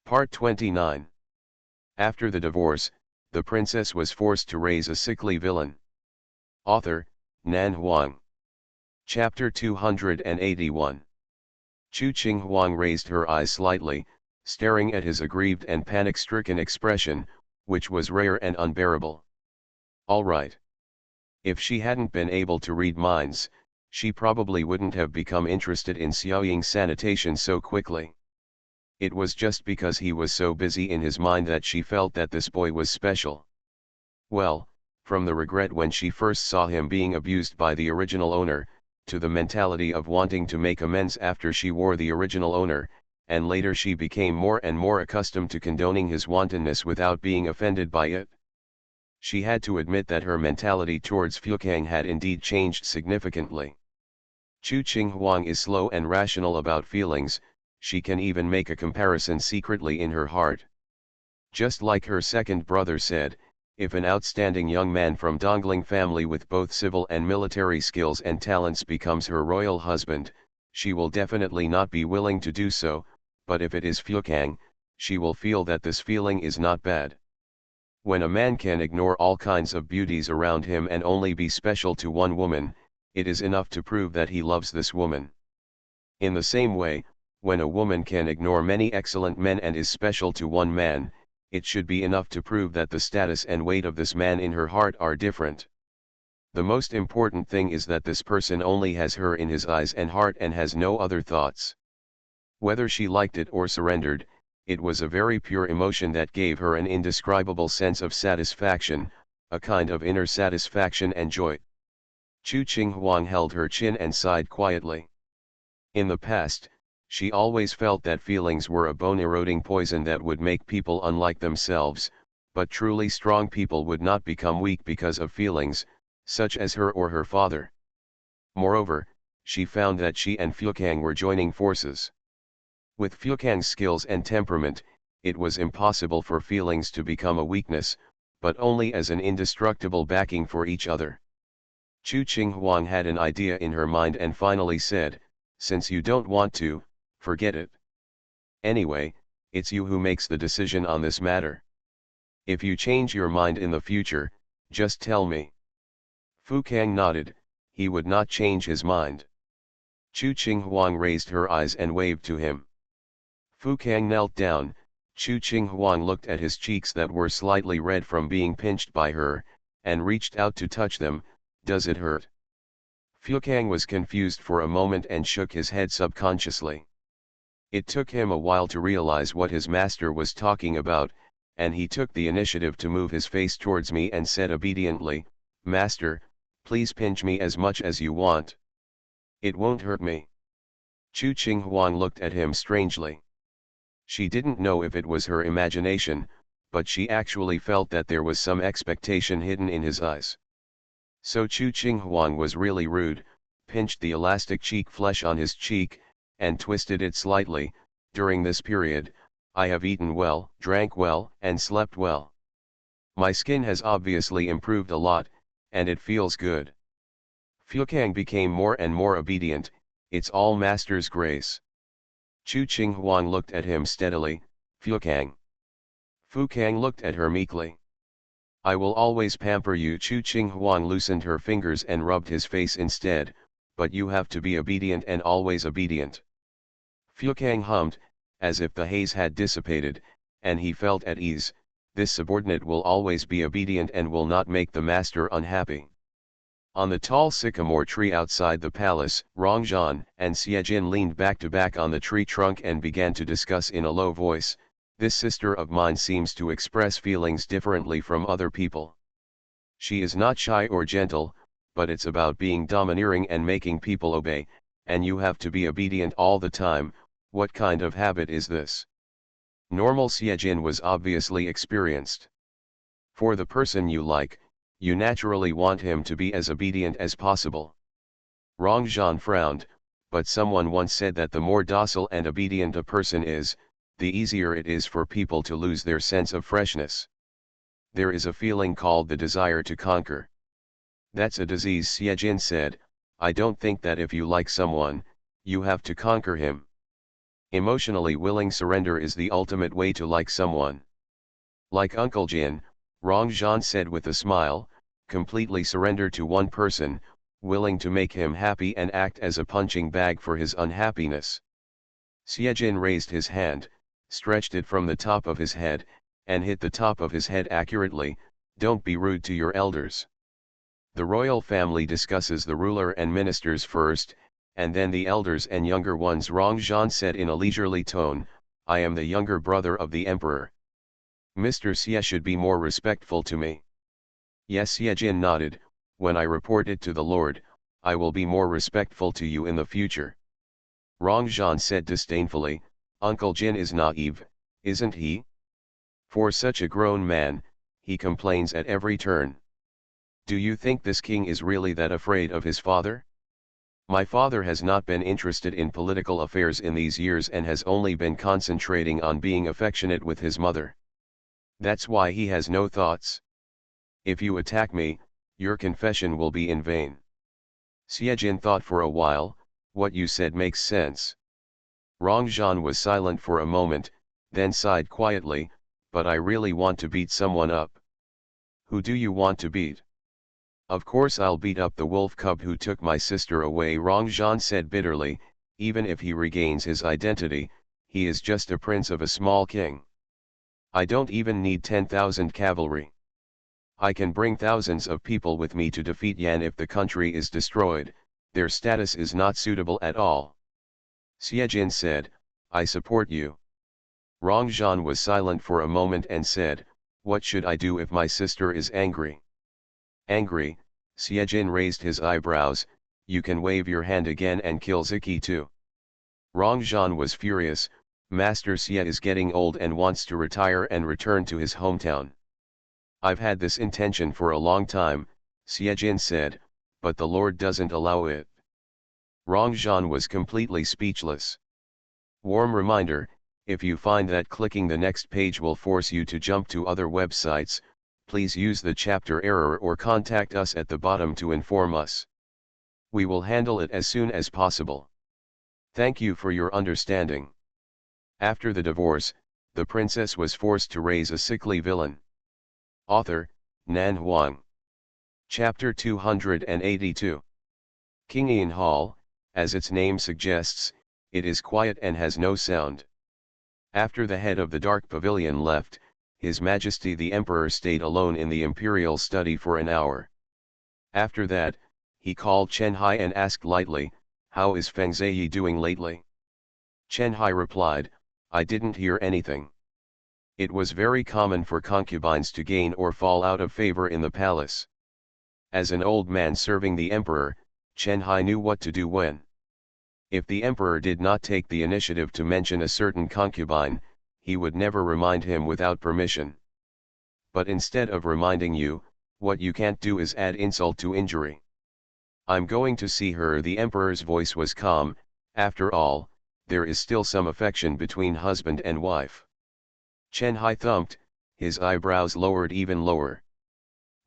Part 29. After the divorce, the princess was forced to raise a sickly villain. Author, Nan Huang. Chapter 281. Chu Qing Huang raised her eyes slightly, staring at his aggrieved and panic-stricken expression, which was rare and unbearable. All right. If she hadn't been able to read minds, she probably wouldn't have become interested in Xiaoying's sanitation so quickly. It was just because he was so busy in his mind that she felt that this boy was special. Well, from the regret when she first saw him being abused by the original owner, to the mentality of wanting to make amends after she wore the original owner, and later she became more and more accustomed to condoning his wantonness without being offended by it. She had to admit that her mentality towards Fukang had indeed changed significantly. Chu Qing Huang is slow and rational about feelings. She can even make a comparison secretly in her heart. Just like her second brother said, if an outstanding young man from Dongling family with both civil and military skills and talents becomes her royal husband, she will definitely not be willing to do so, but if it is Fukang, she will feel that this feeling is not bad. When a man can ignore all kinds of beauties around him and only be special to one woman, it is enough to prove that he loves this woman. In the same way, when a woman can ignore many excellent men and is special to one man, it should be enough to prove that the status and weight of this man in her heart are different. The most important thing is that this person only has her in his eyes and heart and has no other thoughts. Whether she liked it or surrendered, it was a very pure emotion that gave her an indescribable sense of satisfaction, a kind of inner satisfaction and joy. Chu Qing Huang held her chin and sighed quietly. In the past, she always felt that feelings were a bone-eroding poison that would make people unlike themselves, but truly strong people would not become weak because of feelings, such as her or her father. Moreover, she found that she and Fukang were joining forces. With Fukang's skills and temperament, it was impossible for feelings to become a weakness, but only as an indestructible backing for each other. Chu Qing Huang had an idea in her mind and finally said, "Since you don't want to, forget it. Anyway, it's you who makes the decision on this matter. If you change your mind in the future, just tell me." Fukang nodded. He would not change his mind. Chu Qing Huang raised her eyes and waved to him. Fukang knelt down. Chu Qing Huang looked at his cheeks that were slightly red from being pinched by her, and reached out to touch them. "Does it hurt?" Fukang was confused for a moment and shook his head subconsciously. It took him a while to realize what his master was talking about, and he took the initiative to move his face towards me and said obediently, "Master, please pinch me as much as you want. It won't hurt me." Chu Qing Huang looked at him strangely. She didn't know if it was her imagination, but she actually felt that there was some expectation hidden in his eyes. So Chu Qing Huang was really rude, pinched the elastic cheek flesh on his cheek, and twisted it slightly. "During this period, I have eaten well, drank well, and slept well. My skin has obviously improved a lot, and it feels good." Fukang became more and more obedient. "It's all Master's grace." Chu Qing Huang looked at him steadily. "Fukang." Fukang looked at her meekly. "I will always pamper you." Chu Qing Huang loosened her fingers and rubbed his face instead, "but you have to be obedient and always obedient." Fukang hummed, as if the haze had dissipated, and he felt at ease. This subordinate will always be obedient and will not make the master unhappy. On the tall sycamore tree outside the palace, Rongzhan and Xiejin leaned back to back on the tree trunk and began to discuss in a low voice, "This sister of mine seems to express feelings differently from other people. She is not shy or gentle, but it's about being domineering and making people obey, and you have to be obedient all the time. What kind of habit is this?" Normal Xiejin was obviously experienced. For the person you like, you naturally want him to be as obedient as possible. Rongzhan frowned, but someone once said that the more docile and obedient a person is, the easier it is for people to lose their sense of freshness. There is a feeling called the desire to conquer. That's a disease, Xiejin said. I don't think that if you like someone, you have to conquer him. Emotionally willing surrender is the ultimate way to like someone. Like Uncle Jin, Rongzhan said with a smile, completely surrender to one person, willing to make him happy and act as a punching bag for his unhappiness. Xiejin raised his hand, stretched it from the top of his head, and hit the top of his head accurately. Don't be rude to your elders. The royal family discusses the ruler and ministers first, and then the elders and younger ones. Rongzhan said in a leisurely tone, I am the younger brother of the emperor. Mr. Xie should be more respectful to me. Yes, Xiejin nodded. When I report it to the Lord, I will be more respectful to you in the future. Rongzhan said disdainfully, Uncle Jin is naive, isn't he? For such a grown man, he complains at every turn. Do you think this king is really that afraid of his father? My father has not been interested in political affairs in these years and has only been concentrating on being affectionate with his mother. That's why he has no thoughts. If you attack me, your confession will be in vain. Xiejin thought for a while. What you said makes sense. Rongzhan was silent for a moment, then sighed quietly, but I really want to beat someone up. Who do you want to beat? Of course I'll beat up the wolf cub who took my sister away, Rongzhan said bitterly. Even if he regains his identity, he is just a prince of a small king. I don't even need 10,000 cavalry. I can bring thousands of people with me to defeat Yan if the country is destroyed. Their status is not suitable at all. Xiejin said, I support you. Rongzhan was silent for a moment and said, what should I do if my sister is angry? Angry, Xiejin raised his eyebrows, you can wave your hand again and kill Ziki too. Rongzhan was furious, Master Xie is getting old and wants to retire and return to his hometown. I've had this intention for a long time, Xiejin said, but the Lord doesn't allow it. Rongzhan was completely speechless. Warm reminder, if you find that clicking the next page will force you to jump to other websites, please use the chapter error or contact us at the bottom to inform us. We will handle it as soon as possible. Thank you for your understanding. After the divorce, the princess was forced to raise a sickly villain. Author, Nan Huang. Chapter 282. Kingian Hall, as its name suggests, it is quiet and has no sound. After the head of the dark pavilion left, His Majesty the Emperor stayed alone in the imperial study for an hour. After that, he called Chen Hai and asked lightly, how is Feng Ziyi doing lately? Chen Hai replied, I didn't hear anything. It was very common for concubines to gain or fall out of favor in the palace. As an old man serving the emperor, Chen Hai knew what to do when. If the emperor did not take the initiative to mention a certain concubine, he would never remind him without permission. But instead of reminding you, what you can't do is add insult to injury. I'm going to see her. The emperor's voice was calm. After all, there is still some affection between husband and wife. Chen Hai thumped, his eyebrows lowered even lower.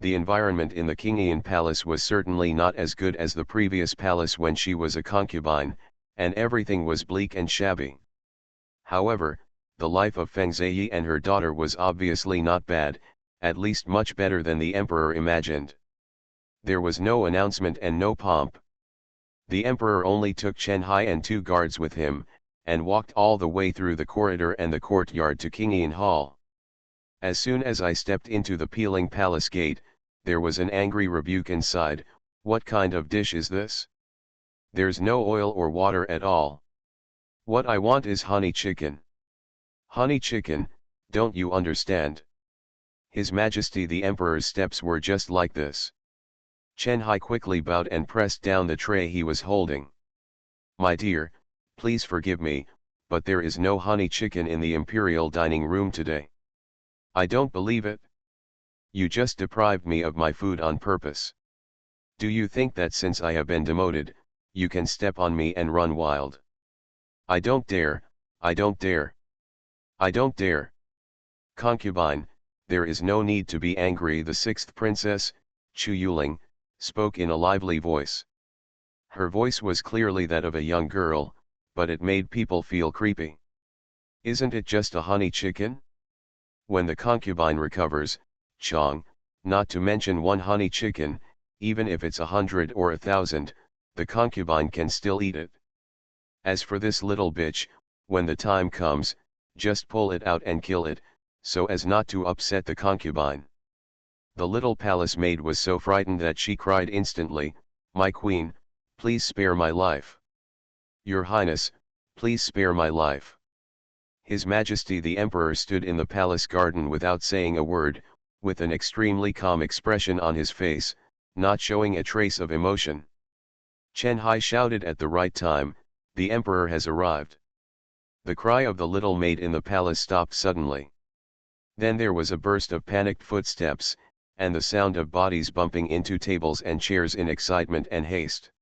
The environment in the Kingian palace was certainly not as good as the previous palace when she was a concubine, and everything was bleak and shabby. However, the life of Feng Ziyi and her daughter was obviously not bad, at least much better than the emperor imagined. There was no announcement and no pomp. The emperor only took Chen Hai and 2 guards with him, and walked all the way through the corridor and the courtyard to Kingian Hall. As soon as I stepped into the peeling palace gate, there was an angry rebuke inside. What kind of dish is this? There's no oil or water at all. What I want is honey chicken. Honey chicken, don't you understand? His Majesty the Emperor's steps were just like this. Chen Hai quickly bowed and pressed down the tray he was holding. My dear, please forgive me, but there is no honey chicken in the imperial dining room today. I don't believe it. You just deprived me of my food on purpose. Do you think that since I have been demoted, you can step on me and run wild? I don't dare, I don't dare. I don't dare. Concubine, there is no need to be angry. The 6th princess, Chu Yuling, spoke in a lively voice. Her voice was clearly that of a young girl, but it made people feel creepy. Isn't it just a honey chicken? When the concubine recovers, Chong, not to mention one honey chicken, even if it's 100 or 1,000, the concubine can still eat it. As for this little bitch, when the time comes, just pull it out and kill it, so as not to upset the concubine. The little palace maid was so frightened that she cried instantly, "My queen, please spare my life. Your Highness, please spare my life." His Majesty the Emperor stood in the palace garden without saying a word, with an extremely calm expression on his face, not showing a trace of emotion. Chen Hai shouted at the right time, "The Emperor has arrived." The cry of the little maid in the palace stopped suddenly. Then there was a burst of panicked footsteps, and the sound of bodies bumping into tables and chairs in excitement and haste.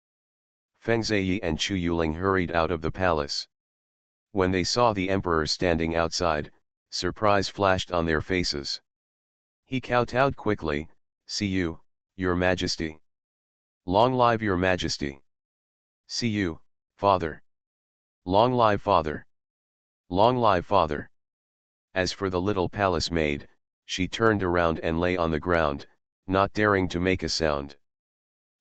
Feng Ziyi and Chu Yuling hurried out of the palace. When they saw the emperor standing outside, surprise flashed on their faces. He kowtowed quickly, "See you, your majesty. Long live your majesty. See you, father. Long live father. Long live father." As for the little palace maid, she turned around and lay on the ground, not daring to make a sound.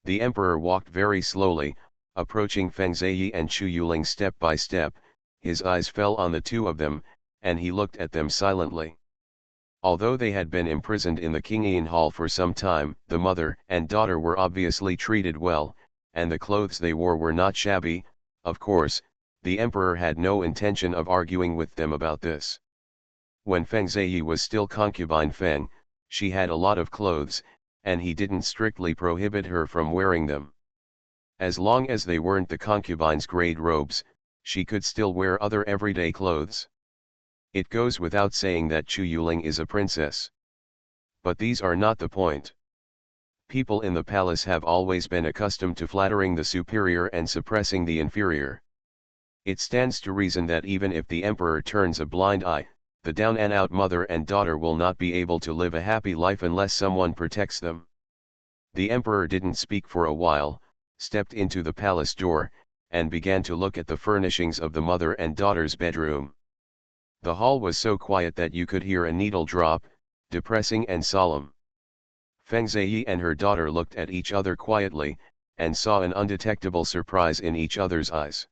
The emperor walked very slowly, approaching Feng Ziyi and Chu Yuling step by step. His eyes fell on the two of them, and he looked at them silently. Although they had been imprisoned in the Kingian Hall for some time, the mother and daughter were obviously treated well, and the clothes they wore were not shabby. Of course, the emperor had no intention of arguing with them about this. When Feng Ziyi was still concubine Feng, she had a lot of clothes, and he didn't strictly prohibit her from wearing them. As long as they weren't the concubine's grade robes, she could still wear other everyday clothes. It goes without saying that Chu Yuling is a princess. But these are not the point. People in the palace have always been accustomed to flattering the superior and suppressing the inferior. It stands to reason that even if the emperor turns a blind eye, the down-and-out mother and daughter will not be able to live a happy life unless someone protects them. The emperor didn't speak for a while, stepped into the palace door, and began to look at the furnishings of the mother and daughter's bedroom. The hall was so quiet that you could hear a needle drop, depressing and solemn. Feng Ziyi and her daughter looked at each other quietly, and saw an undetectable surprise in each other's eyes.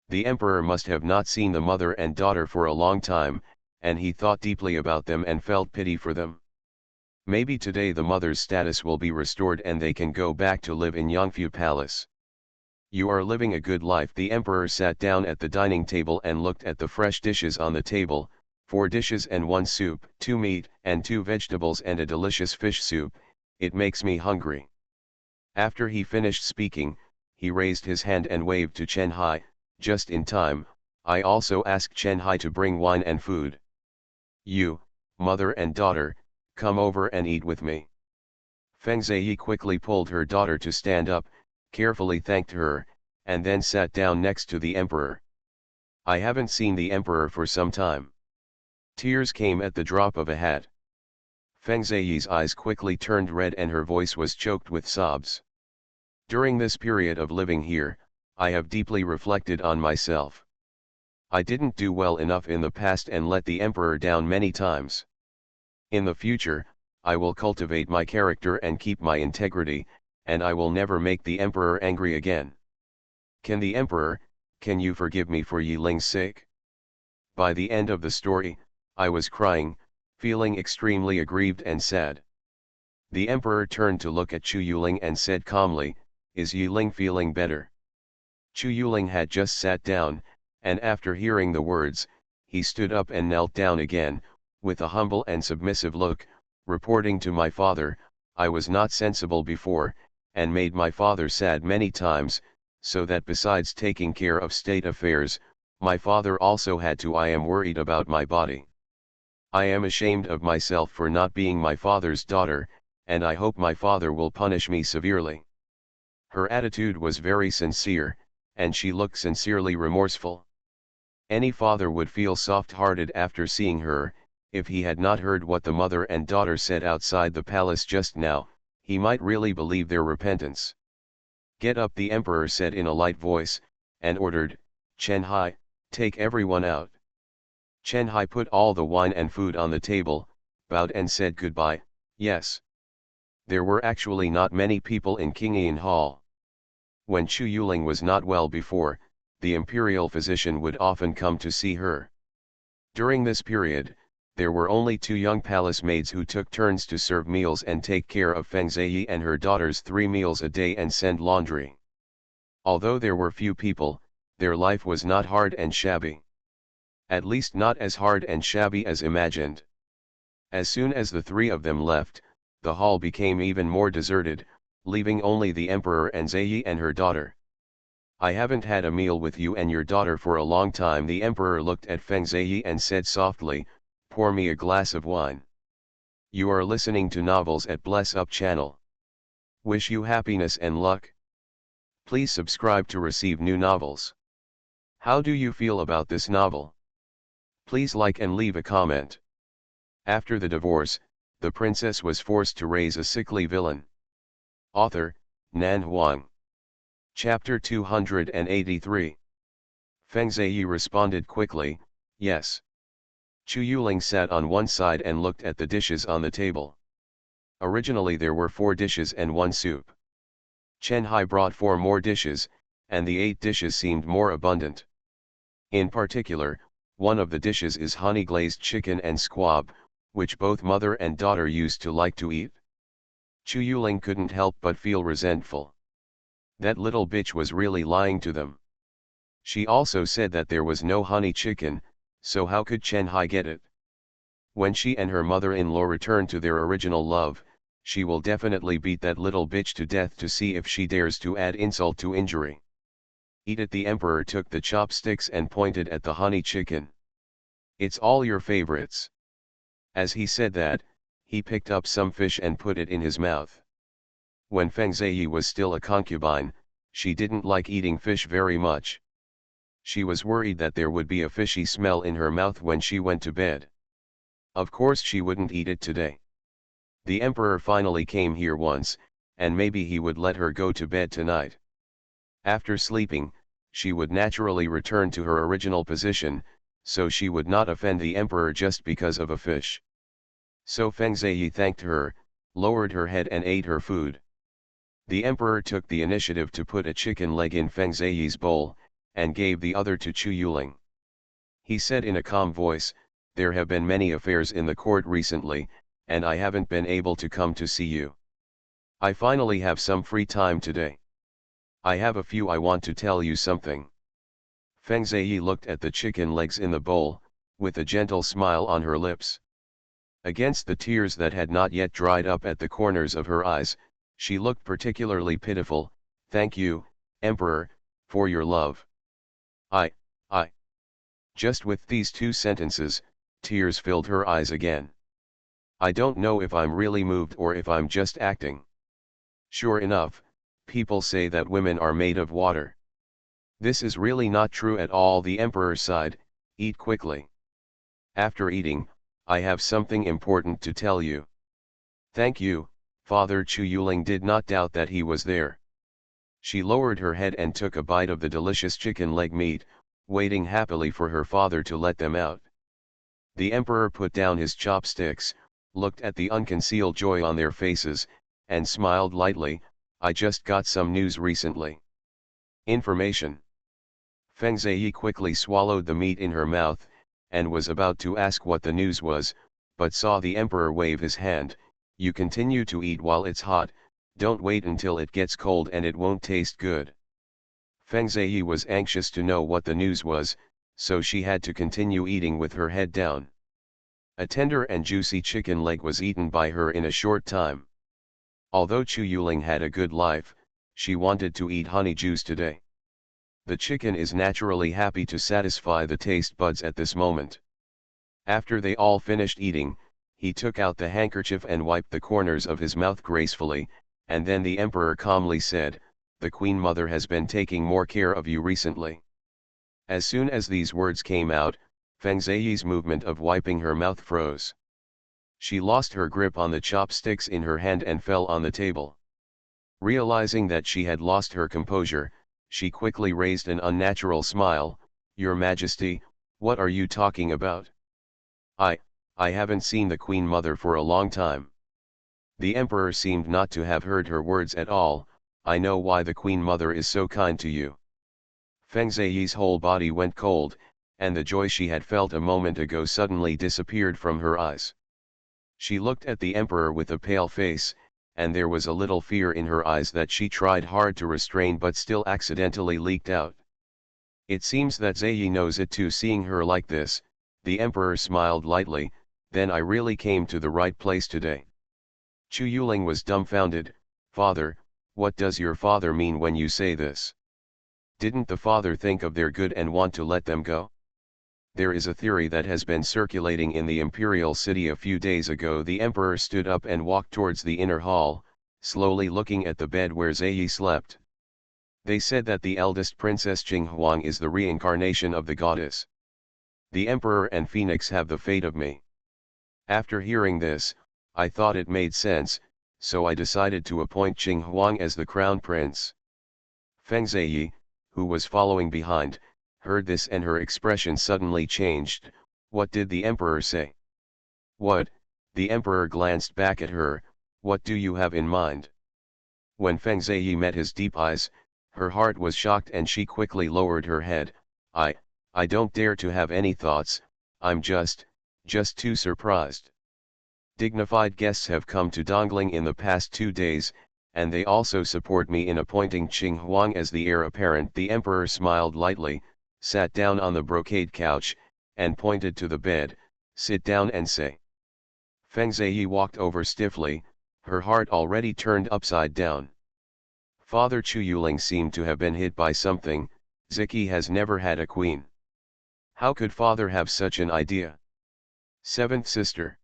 The emperor must have not seen the mother and daughter for a long time, and he thought deeply about them and felt pity for them. Maybe today the mother's status will be restored and they can go back to live in Yangfu Palace. You are living a good life. The emperor sat down at the dining table and looked at the fresh dishes on the table, 4 dishes and 1 soup, 2 meat and 2 vegetables and a delicious fish soup. It makes me hungry. After he finished speaking, he raised his hand and waved to Chen Hai, just in time. I also asked Chen Hai to bring wine and food. You, mother and daughter, come over and eat with me. Feng Ziyi quickly pulled her daughter to stand up, carefully thanked her, and then sat down next to the emperor. I haven't seen the emperor for some time. Tears came at the drop of a hat. Feng Ziyi's eyes quickly turned red and her voice was choked with sobs. During this period of living here, I have deeply reflected on myself. I didn't do well enough in the past and let the emperor down many times. In the future, I will cultivate my character and keep my integrity, and I will never make the emperor angry again. Can you forgive me for Yi Ling's sake? By the end of the story, I was crying, feeling extremely aggrieved and sad. The emperor turned to look at Chu Yuling and said calmly, "Is Yi Ling feeling better?" Chu Yuling had just sat down, and after hearing the words, he stood up and knelt down again, with a humble and submissive look, reporting to my father, "I was not sensible before, and made my father sad many times, so that besides taking care of state affairs, my father also had to. I am worried about my body. I am ashamed of myself for not being my father's daughter, and I hope my father will punish me severely." Her attitude was very sincere, and she looked sincerely remorseful. Any father would feel soft-hearted after seeing her. If he had not heard what the mother and daughter said outside the palace just now, he might really believe their repentance. "Get up," the emperor said in a light voice, and ordered, Chen Hai, take everyone out. Chen Hai put all the wine and food on the table, bowed and said goodbye. Yes. There were actually not many people in Qingyan Hall. When Chu Yuling was not well before, the imperial physician would often come to see her. During this period, there were only 2 young palace maids who took turns to serve meals and take care of Feng Ziyi and her daughters 3 meals a day and send laundry. Although there were few people, their life was not hard and shabby. At least not as hard and shabby as imagined. As soon as the 3 of them left, the hall became even more deserted, leaving only the emperor and Ziyi and her daughter. I haven't had a meal with you and your daughter for a long time. The emperor looked at Feng Ziyi and said softly, pour me a glass of wine. You are listening to novels at Bless Up channel. Wish you happiness and luck. Please subscribe to receive new novels. How do you feel about this novel? Please like and leave a comment. After the divorce, the princess was forced to raise a sickly villain. Author, Nan Huang. Chapter 283. Feng Ziyi responded quickly, yes. Chu Yuling sat on one side and looked at the dishes on the table. Originally there were 4 dishes and 1 soup. Chen Hai brought 4 more dishes, and the 8 dishes seemed more abundant. In particular, one of the dishes is honey-glazed chicken and squab, which both mother and daughter used to like to eat. Chu Yuling couldn't help but feel resentful. That little bitch was really lying to them. She also said that there was no honey chicken, so how could Chen Hai get it? When she and her mother-in-law return to their original love, she will definitely beat that little bitch to death to see if she dares to add insult to injury. Eat it. The emperor took the chopsticks and pointed at the honey chicken. It's all your favorites. As he said that, he picked up some fish and put it in his mouth. When Feng Ziyi was still a concubine, she didn't like eating fish very much. She was worried that there would be a fishy smell in her mouth when she went to bed. Of course she wouldn't eat it today. The emperor finally came here once, and maybe he would let her go to bed tonight. After sleeping, she would naturally return to her original position, so she would not offend the emperor just because of a fish. So Feng Ziyi thanked her, lowered her head and ate her food. The emperor took the initiative to put a chicken leg in Feng Ziyi's bowl, and gave the other to Chu Yuling. He said in a calm voice, there have been many affairs in the court recently, and I haven't been able to come to see you. I finally have some free time today. I have a few I want to tell you something. Feng Ziyi looked at the chicken legs in the bowl, with a gentle smile on her lips. Against the tears that had not yet dried up at the corners of her eyes, she looked particularly pitiful. Thank you, Emperor, for your love. I. Just with these 2 sentences, tears filled her eyes again. I don't know if I'm really moved or if I'm just acting. Sure enough, people say that women are made of water. This is really not true at all. The emperor sighed, eat quickly. After eating, I have something important to tell you. Thank you, Father. Chu Yuling did not doubt that he was there. She lowered her head and took a bite of the delicious chicken leg meat, waiting happily for her father to let them out. The emperor put down his chopsticks, looked at the unconcealed joy on their faces, and smiled lightly. I just got some news recently. Information. Feng Ziyi quickly swallowed the meat in her mouth, and was about to ask what the news was, but saw the emperor wave his hand. You continue to eat while it's hot, don't wait until it gets cold and it won't taste good. Feng Ziyi was anxious to know what the news was, so she had to continue eating with her head down. A tender and juicy chicken leg was eaten by her in a short time. Although Chu Yuling had a good life, she wanted to eat honey juice today. The chicken is naturally happy to satisfy the taste buds at this moment. After they all finished eating, he took out the handkerchief and wiped the corners of his mouth gracefully, and then the emperor calmly said, the Queen Mother has been taking more care of you recently. As soon as these words came out, Feng Ziyi's movement of wiping her mouth froze. She lost her grip on the chopsticks in her hand and fell on the table. Realizing that she had lost her composure, she quickly raised an unnatural smile. Your Majesty, what are you talking about? I, I haven't seen the Queen Mother for a long time. The Emperor seemed not to have heard her words at all. I know why the Queen Mother is so kind to you. Feng Ziyi's whole body went cold, and the joy she had felt a moment ago suddenly disappeared from her eyes. She looked at the Emperor with a pale face, and there was a little fear in her eyes that she tried hard to restrain but still accidentally leaked out. It seems that Ziyi knows it too. Seeing her like this, the Emperor smiled lightly. Then I really came to the right place today. Chu Yuling was dumbfounded. Father, what does your father mean when you say this? Didn't the father think of their good and want to let them go? There is a theory that has been circulating in the imperial city. A few days ago the emperor stood up and walked towards the inner hall, slowly looking at the bed where Ziyi slept. They said that the eldest princess Jinghuang is the reincarnation of the goddess. The emperor and phoenix have the fate of me. After hearing this, I thought it made sense, so I decided to appoint Jinghuang as the crown prince. Feng Ziyi, who was following behind, heard this and her expression suddenly changed. What did the emperor say? What? The emperor glanced back at her. What do you have in mind? When Feng Ziyi met his deep eyes, her heart was shocked and she quickly lowered her head. I don't dare to have any thoughts. I'm just too surprised. Dignified guests have come to Dongling in the past 2 days, and they also support me in appointing Jinghuang as the heir apparent. The emperor smiled lightly, sat down on the brocade couch, and pointed to the bed. Sit down and say. Feng Ziyi walked over stiffly, her heart already turned upside down. Father Chu Yuling seemed to have been hit by something. Ziki has never had a queen. How could father have such an idea? Seventh sister.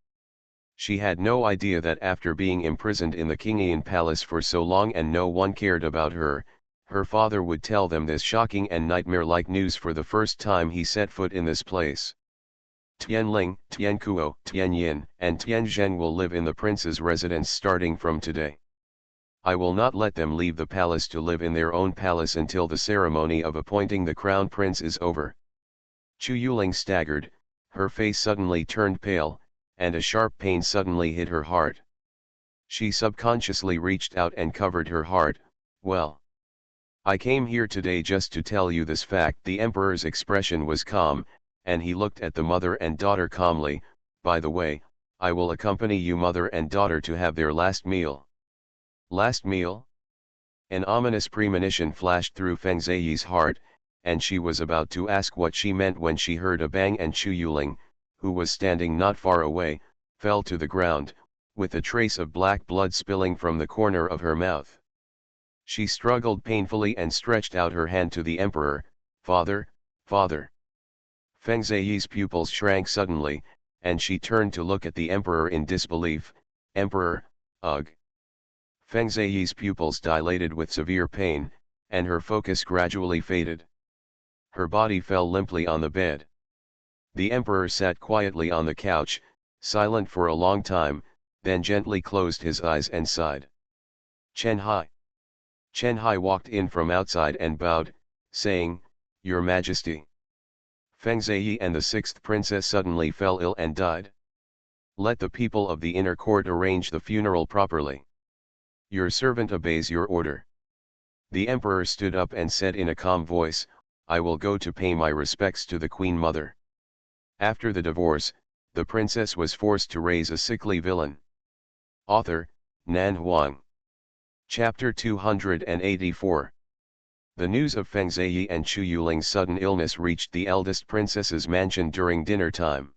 She had no idea that after being imprisoned in the Kingian palace for so long and no one cared about her, her father would tell them this shocking and nightmare-like news for the first time he set foot in this place. Tianling, Tiankuo, Tianyin, and Tianzhen will live in the prince's residence starting from today. I will not let them leave the palace to live in their own palace until the ceremony of appointing the crown prince is over. Chu Yuling staggered, her face suddenly turned pale, and a sharp pain suddenly hit her heart. She subconsciously reached out and covered her heart. Well, I came here today just to tell you this fact. The emperor's expression was calm, and he looked at the mother and daughter calmly. By the way, I will accompany you mother and daughter to have their last meal. Last meal? An ominous premonition flashed through Feng Ziyi's heart, and she was about to ask what she meant when she heard a bang and Chu Yuling, who was standing not far away, fell to the ground, with a trace of black blood spilling from the corner of her mouth. She struggled painfully and stretched out her hand to the emperor. Father, father. Feng Ziyi's pupils shrank suddenly, and she turned to look at the emperor in disbelief. Emperor, ugh. Feng Ziyi's pupils dilated with severe pain, and her focus gradually faded. Her body fell limply on the bed. The emperor sat quietly on the couch, silent for a long time, then gently closed his eyes and sighed. Chen Hai. Chen Hai walked in from outside and bowed, saying, Your Majesty. Feng Ziyi and the sixth princess suddenly fell ill and died. Let the people of the inner court arrange the funeral properly. Your servant obeys your order. The emperor stood up and said in a calm voice, I will go to pay my respects to the Queen Mother. After the divorce, the princess was forced to raise a sickly villain. Author, Nan Huang. Chapter 284. The news of Feng Ziyi and Chu Yuling's sudden illness reached the eldest princess's mansion during dinner time.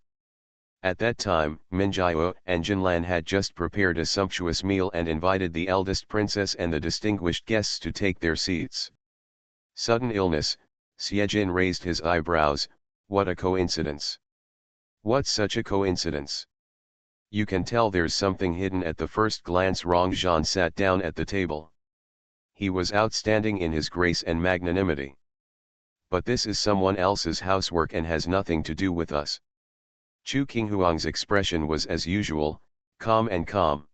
At that time, Minjiao and Jinlan had just prepared a sumptuous meal and invited the eldest princess and the distinguished guests to take their seats. Sudden illness, Xiejin raised his eyebrows. What a coincidence. What's such a coincidence? You can tell there's something hidden at the first glance. Rongzhan sat down at the table. He was outstanding in his grace and magnanimity. But this is someone else's housework and has nothing to do with us. Chu Qinghuang's expression was as usual, calm and calm.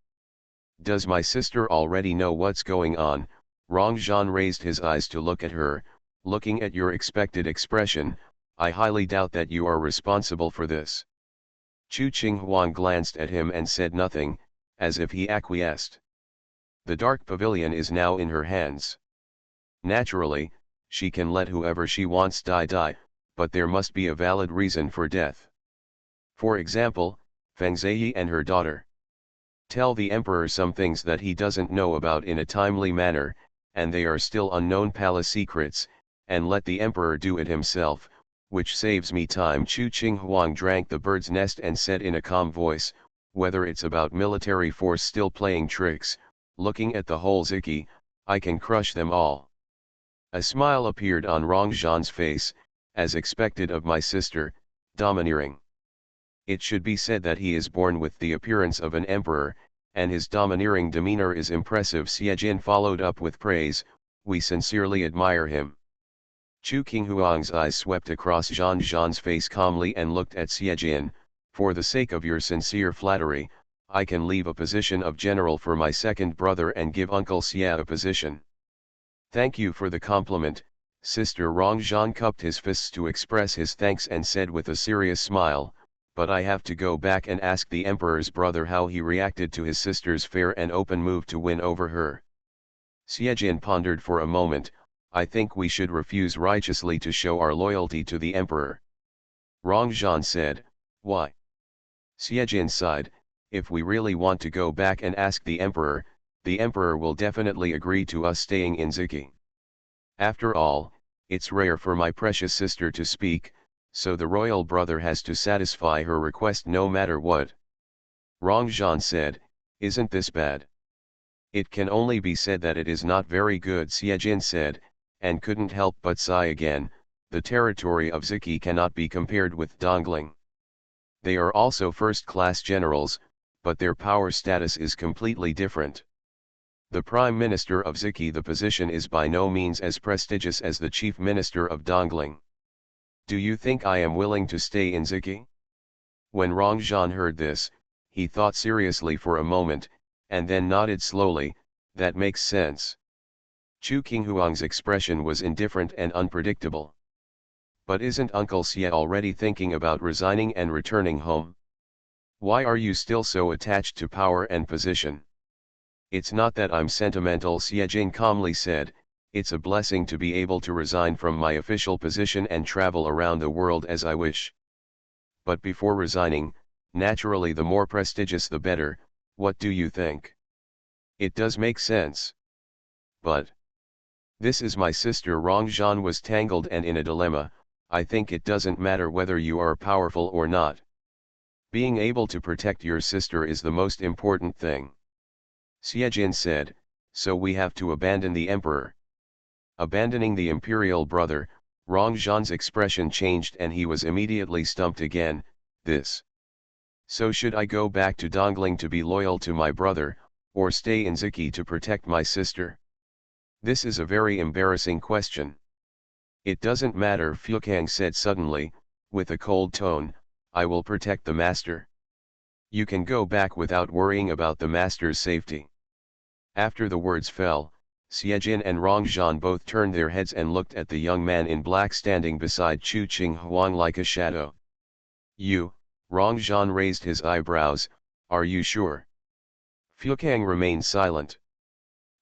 Does my sister already know what's going on? Rongzhan raised his eyes to look at her. Looking at your expected expression, I highly doubt that you are responsible for this. Chu Qinghuang glanced at him and said nothing, as if he acquiesced. The dark pavilion is now in her hands. Naturally, she can let whoever she wants die, but there must be a valid reason for death. For example, Feng Ziyi and her daughter. Tell the emperor some things that he doesn't know about in a timely manner, and they are still unknown palace secrets, and let the emperor do it himself, which saves me time. Chu Qinghuang drank the bird's nest and said in a calm voice, whether it's about military force still playing tricks, looking at the whole Ziki, I can crush them all. A smile appeared on Rongzhan's face, as expected of my sister, domineering. It should be said that he is born with the appearance of an emperor, and his domineering demeanor is impressive. Xiejin followed up with praise, we sincerely admire him. Chu Qinghuang's eyes swept across Zhan's face calmly and looked at Xiejin, for the sake of your sincere flattery, I can leave a position of general for my second brother and give Uncle Xie a position. Thank you for the compliment, Sister. Rongzhan cupped his fists to express his thanks and said with a serious smile, but I have to go back and ask the emperor's brother how he reacted to his sister's fair and open move to win over her. Xiejin pondered for a moment. I think we should refuse righteously to show our loyalty to the emperor. Rongzhan said, why? Xiejin sighed, if we really want to go back and ask the emperor will definitely agree to us staying in Ziki. After all, it's rare for my precious sister to speak, so the royal brother has to satisfy her request no matter what. Rongzhan said, isn't this bad? It can only be said that it is not very good, Xiejin said, and couldn't help but sigh again. The territory of Ziki cannot be compared with Dongling. They are also first-class generals, but their power status is completely different. The Prime Minister of Ziki, the position is by no means as prestigious as the Chief Minister of Dongling. Do you think I am willing to stay in Ziki? When Rongzhan heard this, he thought seriously for a moment, and then nodded slowly, that makes sense. Chu Qinghuang's expression was indifferent and unpredictable. But isn't Uncle Xie already thinking about resigning and returning home? Why are you still so attached to power and position? It's not that I'm sentimental, Xiejin calmly said, it's a blessing to be able to resign from my official position and travel around the world as I wish. But before resigning, naturally the more prestigious the better, what do you think? It does make sense. But this is my sister. Rongzhan was tangled and in a dilemma. I think it doesn't matter whether you are powerful or not. Being able to protect your sister is the most important thing. Xiejin said, so we have to abandon the emperor. Abandoning the imperial brother, Rongzhan's expression changed and he was immediately stumped again. This. So should I go back to Dongling to be loyal to my brother, or stay in Ziki to protect my sister? This is a very embarrassing question. It doesn't matter, Fukang said suddenly, with a cold tone, I will protect the master. You can go back without worrying about the master's safety. After the words fell, Xiejin and Rongzhan both turned their heads and looked at the young man in black standing beside Chu Qinghuang like a shadow. You, Rongzhan raised his eyebrows, are you sure? Fukang remained silent.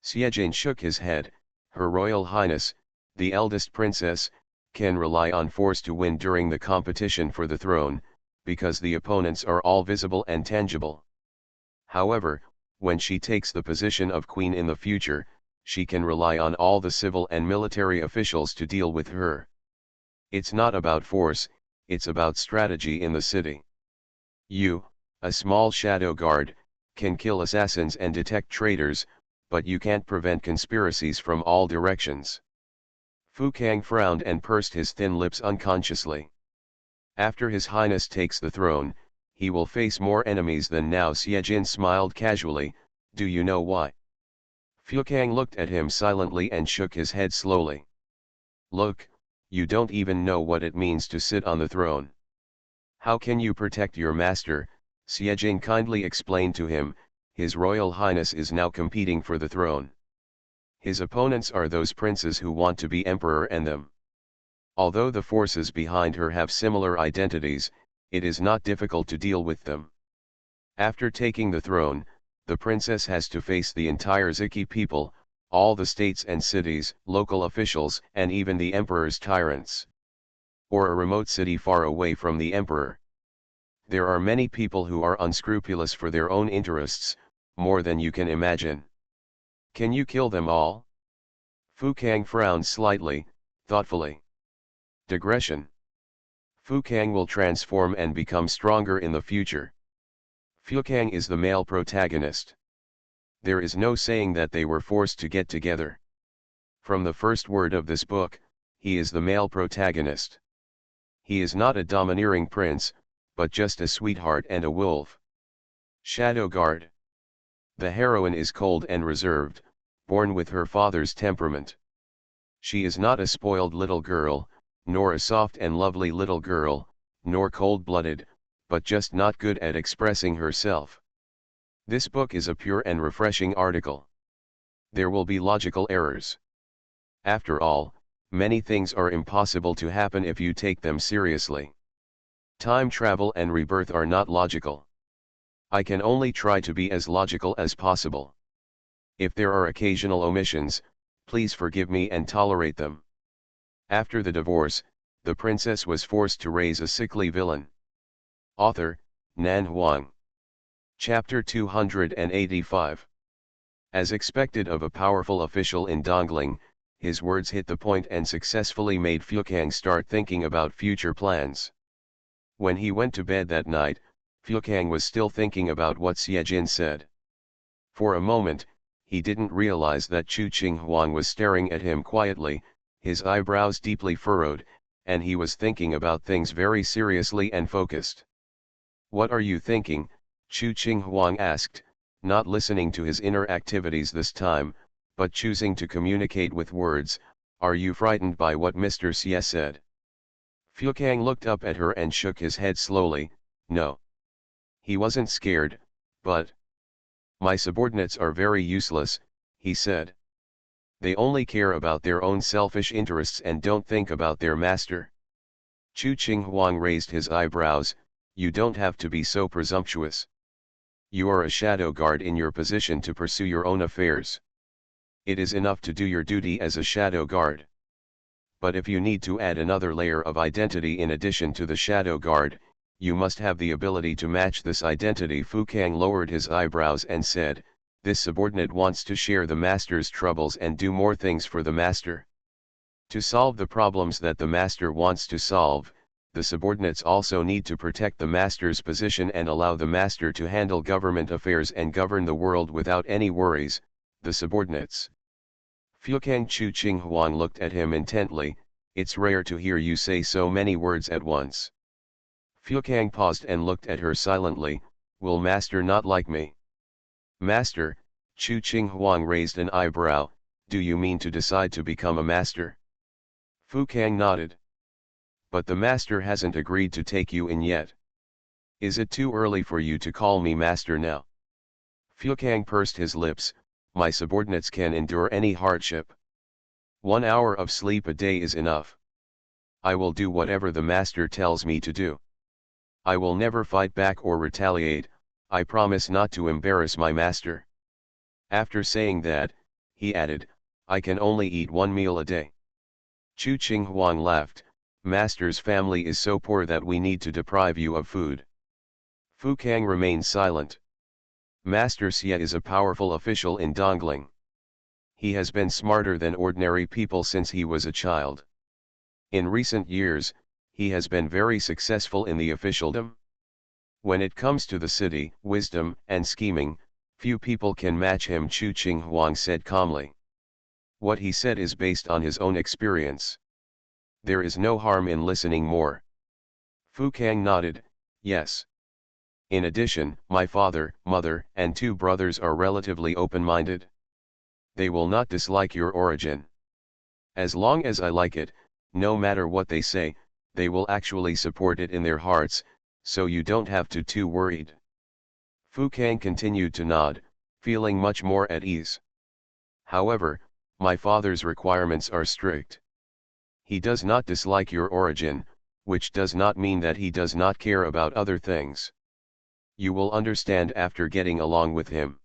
Xiejin shook his head, Her Royal Highness, the eldest princess, can rely on force to win during the competition for the throne, because the opponents are all visible and tangible. However, when she takes the position of queen in the future, she can rely on all the civil and military officials to deal with her. It's not about force, it's about strategy in the city. You, a small shadow guard, can kill assassins and detect traitors, but you can't prevent conspiracies from all directions. Fukang frowned and pursed his thin lips unconsciously. After His Highness takes the throne, he will face more enemies than now. Xiejin smiled casually, do you know why? Fukang looked at him silently and shook his head slowly. Look, you don't even know what it means to sit on the throne. How can you protect your master? Xiejin kindly explained to him, His Royal Highness is now competing for the throne. His opponents are those princes who want to be emperor and them. Although the forces behind her have similar identities, it is not difficult to deal with them. After taking the throne, the princess has to face the entire Ziki people, all the states and cities, local officials, and even the emperor's tyrants. Or a remote city far away from the emperor. There are many people who are unscrupulous for their own interests, more than you can imagine. Can you kill them all? Fu Kang frowned slightly, thoughtfully. Digression. Fu Kang will transform and become stronger in the future. Fu Kang is the male protagonist. There is no saying that they were forced to get together. From the first word of this book, he is the male protagonist. He is not a domineering prince, but just a sweetheart and a wolf. Shadow Guard. The heroine is cold and reserved, born with her father's temperament. She is not a spoiled little girl, nor a soft and lovely little girl, nor cold-blooded, but just not good at expressing herself. This book is a pure and refreshing article. There will be logical errors. After all, many things are impossible to happen if you take them seriously. Time travel and rebirth are not logical. I can only try to be as logical as possible. If there are occasional omissions, please forgive me and tolerate them. After the divorce, the princess was forced to raise a sickly villain. Author, Nan Huang. Chapter 285. As expected of a powerful official in Dongling, his words hit the point and successfully made Fu Kang start thinking about future plans. When he went to bed that night, Fu Kang was still thinking about what Xie Jin said. For a moment, he didn't realize that Chu Qing Huang was staring at him quietly, his eyebrows deeply furrowed, and he was thinking about things very seriously and focused. "What are you thinking?" Chu Qing Huang asked, not listening to his inner activities this time, but choosing to communicate with words. "Are you frightened by what Mr. Xie said?" Fu Kang looked up at her and shook his head slowly. No. He wasn't scared, but... "My subordinates are very useless," he said. "They only care about their own selfish interests and don't think about their master." Chu Qing Huang raised his eyebrows. "You don't have to be so presumptuous. You are a shadow guard in your position to pursue your own affairs. It is enough to do your duty as a shadow guard. But if you need to add another layer of identity in addition to the shadow guard, you must have the ability to match this identity." Fu Kang lowered his eyebrows and said, "This subordinate wants to share the master's troubles and do more things for the master. To solve the problems that the master wants to solve, the subordinates also need to protect the master's position and allow the master to handle government affairs and govern the world without any worries." The subordinates. Fu Kang. Chu Qing Huang looked at him intently. "It's rare to hear you say so many words at once." Fu Kang paused and looked at her silently. "Will master not like me?" "Master?" Chu Qing Huang raised an eyebrow. "Do you mean to decide to become a master?" Fu Kang nodded. "But the master hasn't agreed to take you in yet. Is it too early for you to call me master now?" Fu Kang pursed his lips. "My subordinates can endure any hardship. 1 hour of sleep a day is enough. I will do whatever the master tells me to do. I will never fight back or retaliate. I promise not to embarrass my master." After saying that, he added, "I can only eat 1 meal a day." Chu Qing Huang laughed. "Master's family is so poor that we need to deprive you of food." Fu Kang remained silent. Master Xie is a powerful official in Dongling. He has been smarter than ordinary people since he was a child. In recent years, he has been very successful in the officialdom. When it comes to the city, wisdom, and scheming, few people can match him." Chu Qing Huang said calmly. What he said is based on his own experience. There is no harm in listening more. Fu Kang nodded. "Yes. In addition, my father, mother, and 2 brothers are relatively open-minded. They will not dislike your origin. As long as I like it, no matter what they say, they will actually support it in their hearts, so you don't have to too worried." Fu Kang continued to nod, feeling much more at ease. "However, my father's requirements are strict. He does not dislike your origin, which does not mean that he does not care about other things. You will understand after getting along with him.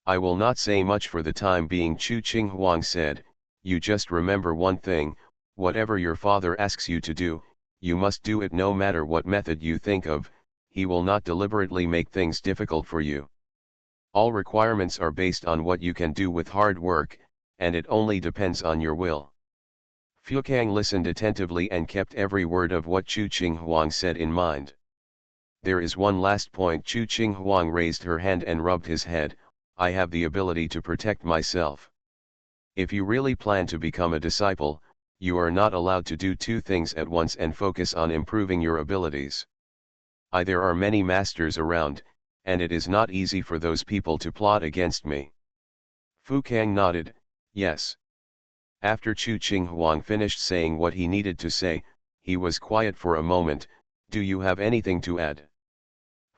I will not say much for the time being, Chu Qing Huang said. You just remember one thing, whatever your father asks you to do, you must do it no matter what method you think of. He will not deliberately make things difficult for you. All requirements are based on what you can do with hard work, and it only depends on your will. Fukang listened attentively and kept every word of what Chu Qing Huang said in mind. There is one last point. Chu Qing Huang raised her hand and rubbed his head. I have the ability to protect myself. If you really plan to become a disciple, you are not allowed to do two things at once and focus on improving your abilities. There are many masters around, and it is not easy for those people to plot against me. Fukang nodded, yes. After Chu Qing Huang finished saying what he needed to say, he was quiet for a moment. Do you have anything to add?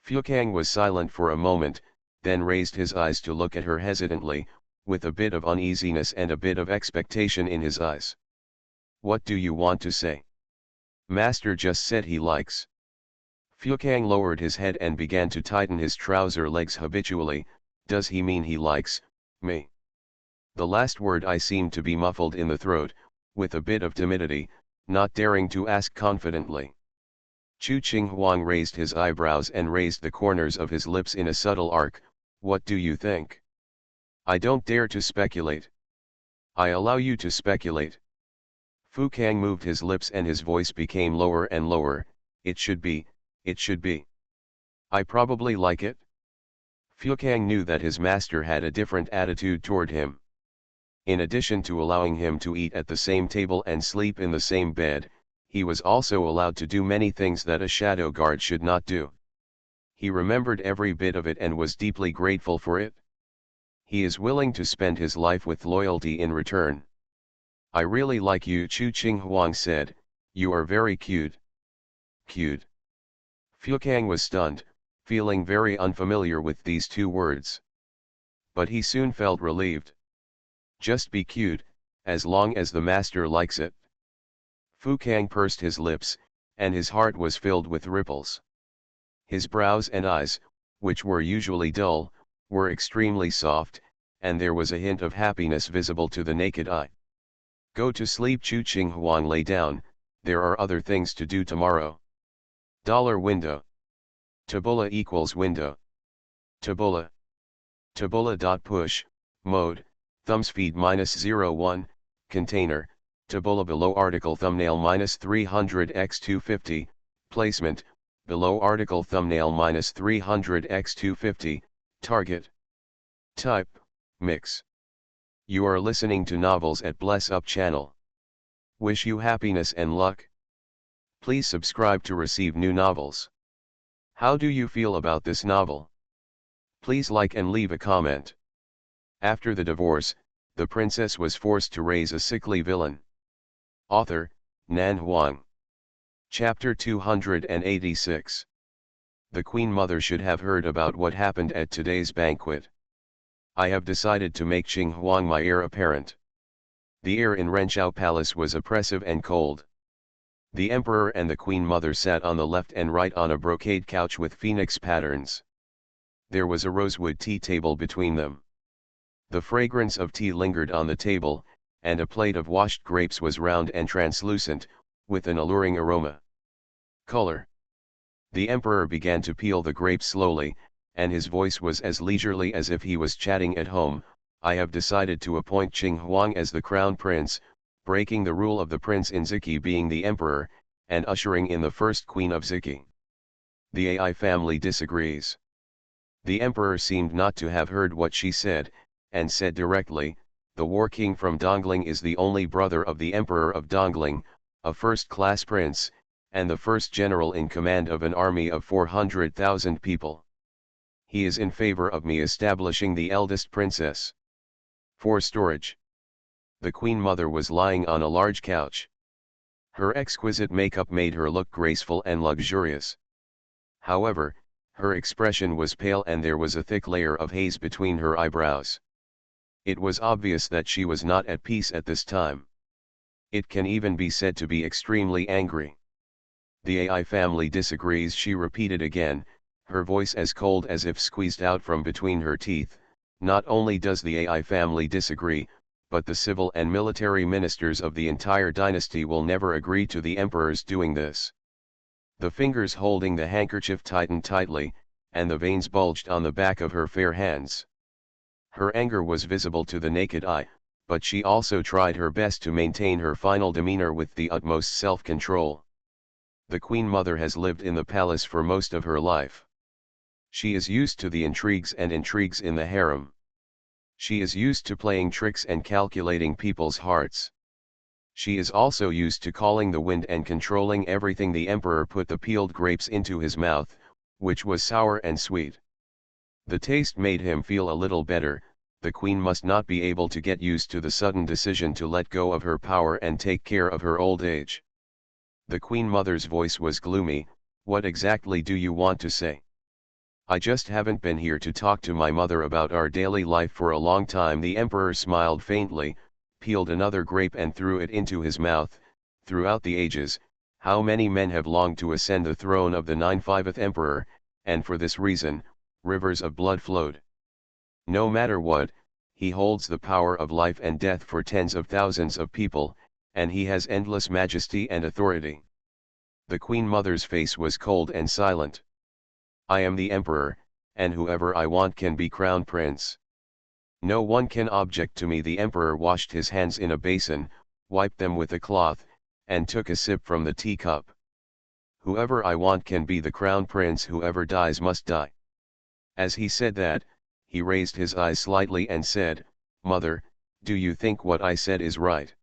Fukang was silent for a moment, then raised his eyes to look at her hesitantly, with a bit of uneasiness and a bit of expectation in his eyes. What do you want to say? Master just said he likes. Fukang lowered his head and began to tighten his trouser legs habitually. Does he mean he likes me? The last word I seemed to be muffled in the throat, with a bit of timidity, not daring to ask confidently. Chu Qing Huang raised his eyebrows and raised the corners of his lips in a subtle arc. What do you think? I don't dare to speculate. I allow you to speculate. Fukang moved his lips and his voice became lower and lower. It should be. I probably like it. Fukang knew that his master had a different attitude toward him. In addition to allowing him to eat at the same table and sleep in the same bed, he was also allowed to do many things that a shadow guard should not do. He remembered every bit of it and was deeply grateful for it. He is willing to spend his life with loyalty in return. I really like you, Chu Qing Huang said. You are very cute. Cute. Fukang was stunned, feeling very unfamiliar with these two words. But he soon felt relieved. Just be cute, as long as the master likes it. Fukang pursed his lips, and his heart was filled with ripples. His brows and eyes, which were usually dull, were extremely soft, and there was a hint of happiness visible to the naked eye. Go to sleep, Chu Qing Huang lay down. There are other things to do tomorrow. $window. Tabula equals window. Tabula. Tabula.push, mode, thumbspeed -01, container, tabula below article thumbnail -300x250, placement, below article thumbnail -300x250, target. Type, mix. You are listening to novels at Bless Up channel. Wish you happiness and luck. Please subscribe to receive new novels. How do you feel about this novel? Please like and leave a comment. After the divorce, the princess was forced to raise a sickly villain. Author, Nan Huang. Chapter 286. The Queen Mother should have heard about what happened at today's banquet. I have decided to make Qing Huang my heir apparent. The air in Renshao Palace was oppressive and cold. The Emperor and the Queen Mother sat on the left and right on a brocade couch with phoenix patterns. There was a rosewood tea table between them. The fragrance of tea lingered on the table, and a plate of washed grapes was round and translucent, with an alluring aroma. Color. The Emperor began to peel the grapes slowly, and his voice was as leisurely as if he was chatting at home. I have decided to appoint Qing Huang as the crown prince, breaking the rule of the prince in Ziki being the emperor, and ushering in the first queen of Ziki. The AI family disagrees. The emperor seemed not to have heard what she said, and said directly, the war king from Dongling is the only brother of the emperor of Dongling, a first-class prince, and the first general in command of an army of 400,000 people. He is in favor of me establishing the eldest princess. For storage. The Queen Mother was lying on a large couch. Her exquisite makeup made her look graceful and luxurious. However, her expression was pale and there was a thick layer of haze between her eyebrows. It was obvious that she was not at peace at this time. It can even be said to be extremely angry. The AI family disagrees, she repeated again, her voice as cold as if squeezed out from between her teeth. Not only does the AI family disagree, but the civil and military ministers of the entire dynasty will never agree to the emperor's doing this. The fingers holding the handkerchief tightened tightly, and the veins bulged on the back of her fair hands. Her anger was visible to the naked eye, but she also tried her best to maintain her final demeanor with the utmost self-control. The Queen Mother has lived in the palace for most of her life. She is used to the intrigues in the harem. She is used to playing tricks and calculating people's hearts. She is also used to calling the wind and controlling everything. The emperor put the peeled grapes into his mouth, which was sour and sweet. The taste made him feel a little better. The queen must not be able to get used to the sudden decision to let go of her power and take care of her old age. The Queen Mother's voice was gloomy. What exactly do you want to say? I just haven't been here to talk to my mother about our daily life for a long time. The emperor smiled faintly, peeled another grape and threw it into his mouth. Throughout the ages, how many men have longed to ascend the throne of the 95th emperor, and for this reason, rivers of blood flowed. No matter what, he holds the power of life and death for tens of thousands of people, and he has endless majesty and authority. The Queen Mother's face was cold and silent. I am the emperor, and whoever I want can be crown prince. No one can object to me. The emperor washed his hands in a basin, wiped them with a cloth, and took a sip from the teacup. Whoever I want can be the crown prince. Whoever dies must die. As he said that, he raised his eyes slightly and said, Mother, do you think what I said is right?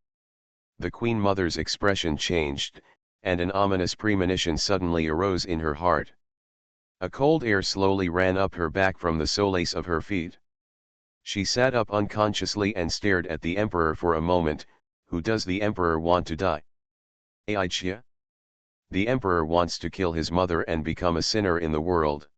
The Queen Mother's expression changed, and an ominous premonition suddenly arose in her heart. A cold air slowly ran up her back from the soles of her feet. She sat up unconsciously and stared at the emperor for a moment. Who does the emperor want to die? Aichia? The emperor wants to kill his mother and become a sinner in the world.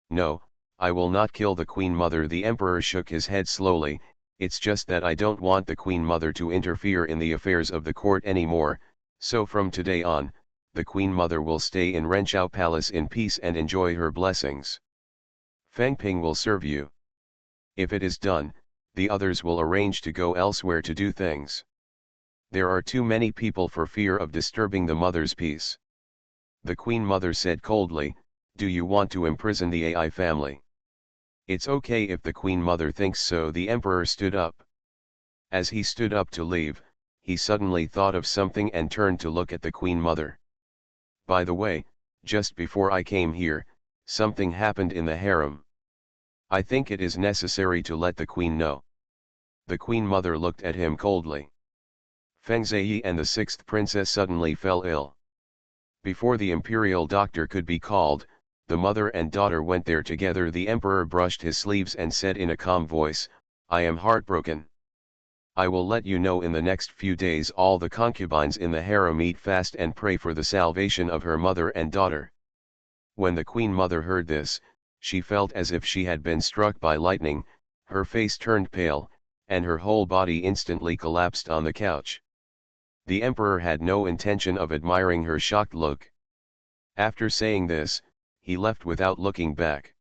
No, I will not kill the Queen Mother. The emperor shook his head slowly. It's just that I don't want the Queen Mother to interfere in the affairs of the court anymore, so from today on, the Queen Mother will stay in Renchao Palace in peace and enjoy her blessings. Feng Ping will serve you. If it is done, the others will arrange to go elsewhere to do things. There are too many people for fear of disturbing the mother's peace. The Queen Mother said coldly, do you want to imprison the AI family? It's okay if the Queen Mother thinks so. The emperor stood up. As he stood up to leave, he suddenly thought of something and turned to look at the Queen Mother. By the way, just before I came here, something happened in the harem. I think it is necessary to let the Queen know. The Queen Mother looked at him coldly. Feng Zhiyi and the sixth princess suddenly fell ill. Before the imperial doctor could be called, the mother and daughter went there together. The emperor brushed his sleeves and said in a calm voice, I am heartbroken. I will let you know in the next few days. All the concubines in the harem eat fast and pray for the salvation of her mother and daughter. When the Queen Mother heard this, she felt as if she had been struck by lightning. Her face turned pale, and her whole body instantly collapsed on the couch. The emperor had no intention of admiring her shocked look. After saying this, he left without looking back.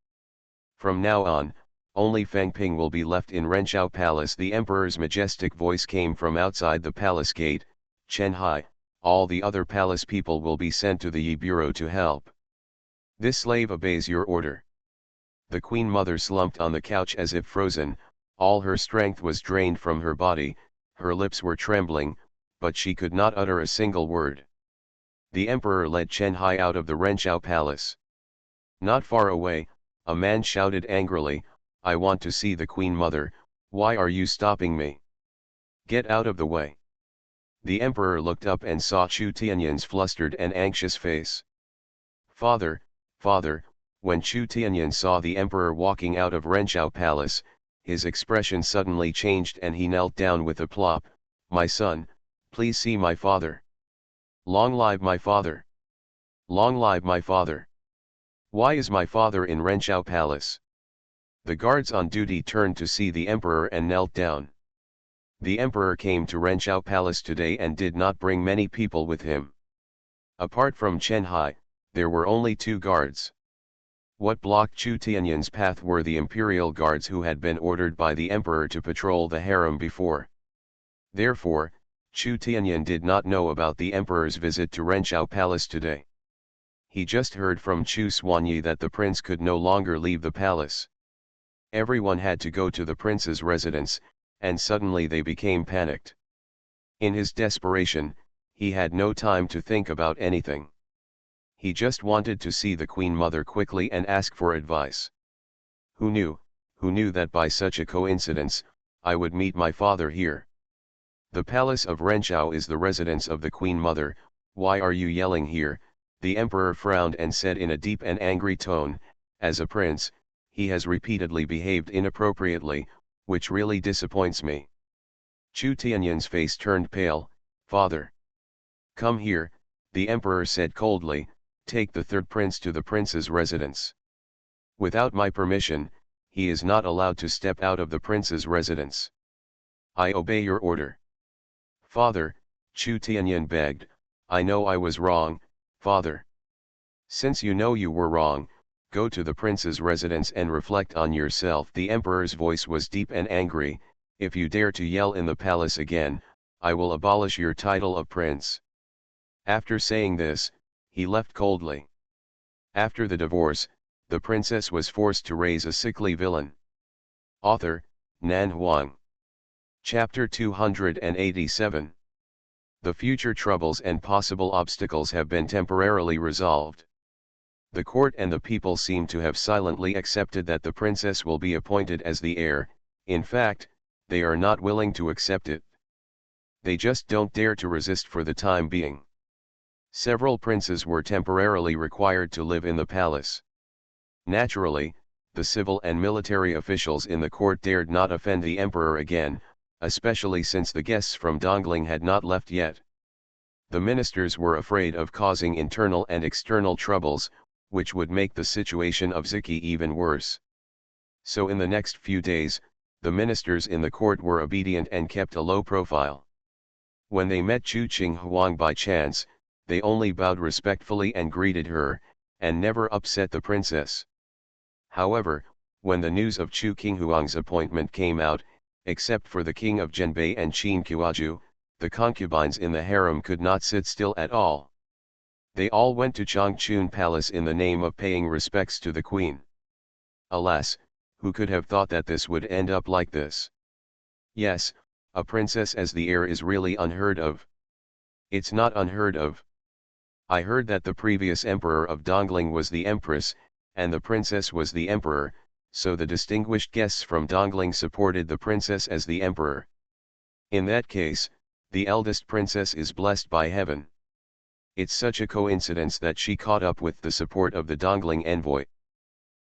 From now on, only Feng Ping will be left in Renchao Palace. The emperor's majestic voice came from outside the palace gate. Chen Hai, all the other palace people will be sent to the Yi Bureau to help. This slave obeys your order. The Queen Mother slumped on the couch as if frozen. All her strength was drained from her body, her lips were trembling, but she could not utter a single word. The emperor led Chen Hai out of the Renchao Palace. Not far away, a man shouted angrily, I want to see the Queen Mother. Why are you stopping me? Get out of the way. The emperor looked up and saw Chu Tianyan's flustered and anxious face. Father, father, when Chu Tianyan saw the emperor walking out of Renchao Palace, his expression suddenly changed and he knelt down with a plop. My son, please see my father. Long live my father. Long live my father. Why is my father in Renchao Palace? The guards on duty turned to see the emperor and knelt down. The emperor came to Renshao Palace today and did not bring many people with him. Apart from Chen Hai, there were only 2 guards. What blocked Chu Tianyan's path were the imperial guards who had been ordered by the emperor to patrol the harem before. Therefore, Chu Tianyan did not know about the emperor's visit to Renshao Palace today. He just heard from Chu Xuanyi that the prince could no longer leave the palace. Everyone had to go to the prince's residence, and suddenly they became panicked. In his desperation, he had no time to think about anything. He just wanted to see the Queen Mother quickly and ask for advice. Who knew that by such a coincidence, I would meet my father here? The palace of Renshao is the residence of the Queen Mother. Why are you yelling here? The emperor frowned and said in a deep and angry tone, as a prince, he has repeatedly behaved inappropriately, which really disappoints me. Chu Tianyan's face turned pale. Father. Come here, the emperor said coldly, take the 3rd prince to the prince's residence. Without my permission, he is not allowed to step out of the prince's residence. I obey your order. Father, Chu Tianyan begged, I know I was wrong, father. Since you know you were wrong, go to the prince's residence and reflect on yourself. The emperor's voice was deep and angry. If you dare to yell in the palace again, I will abolish your title of prince. After saying this, he left coldly. After the divorce, the princess was forced to raise a sickly villain. Author, Nan Huang. Chapter 287. The future troubles and possible obstacles have been temporarily resolved. The court and the people seem to have silently accepted that the princess will be appointed as the heir. In fact, they are not willing to accept it. They just don't dare to resist for the time being. Several princes were temporarily required to live in the palace. Naturally, the civil and military officials in the court dared not offend the emperor again, especially since the guests from Dongling had not left yet. The ministers were afraid of causing internal and external troubles, which would make the situation of Ziki even worse. So in the next few days, the ministers in the court were obedient and kept a low profile. When they met Chu Qinghuang by chance, they only bowed respectfully and greeted her, and never upset the princess. However, when the news of Chu Qinghuang's appointment came out, except for the king of Zhenbei and Qin Kuaju, the concubines in the harem could not sit still at all. They all went to Changchun Palace in the name of paying respects to the queen. Alas, who could have thought that this would end up like this? Yes, a princess as the heir is really unheard of. It's not unheard of. I heard that the previous emperor of Dongling was the empress, and the princess was the emperor, so the distinguished guests from Dongling supported the princess as the emperor. In that case, the eldest princess is blessed by heaven. It's such a coincidence that she caught up with the support of the Dongling envoy.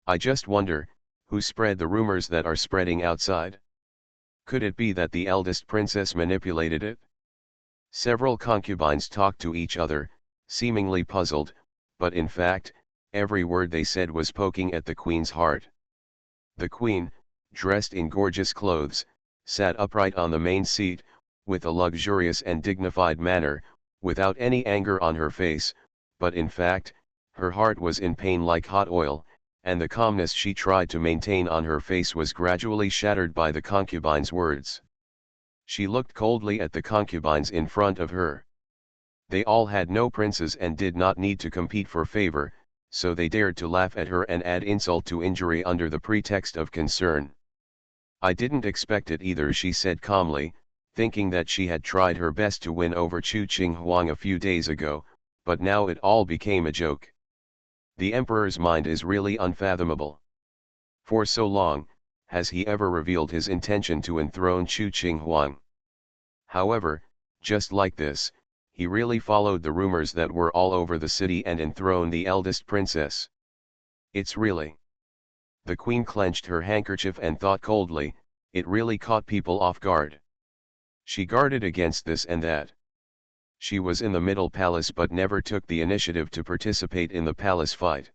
I just wonder, who spread the rumors that are spreading outside? Could it be that the eldest princess manipulated it? Several concubines talked to each other, seemingly puzzled, but in fact, every word they said was poking at the queen's heart. The queen, dressed in gorgeous clothes, sat upright on the main seat, with a luxurious and dignified manner, without any anger on her face, but in fact, her heart was in pain like hot oil, and the calmness she tried to maintain on her face was gradually shattered by the concubine's words. She looked coldly at the concubines in front of her. They all had no princes and did not need to compete for favor, so they dared to laugh at her and add insult to injury under the pretext of concern. I didn't expect it either, she said calmly, thinking that she had tried her best to win over Chu Qinghuang a few days ago, but now it all became a joke. The emperor's mind is really unfathomable. For so long, has he ever revealed his intention to enthrone Chu Qinghuang? However, just like this, he really followed the rumors that were all over the city and enthroned the eldest princess. It's really. The queen clenched her handkerchief and thought coldly, it really caught people off guard. She guarded against this and that. She was in the middle palace but never took the initiative to participate in the palace fight.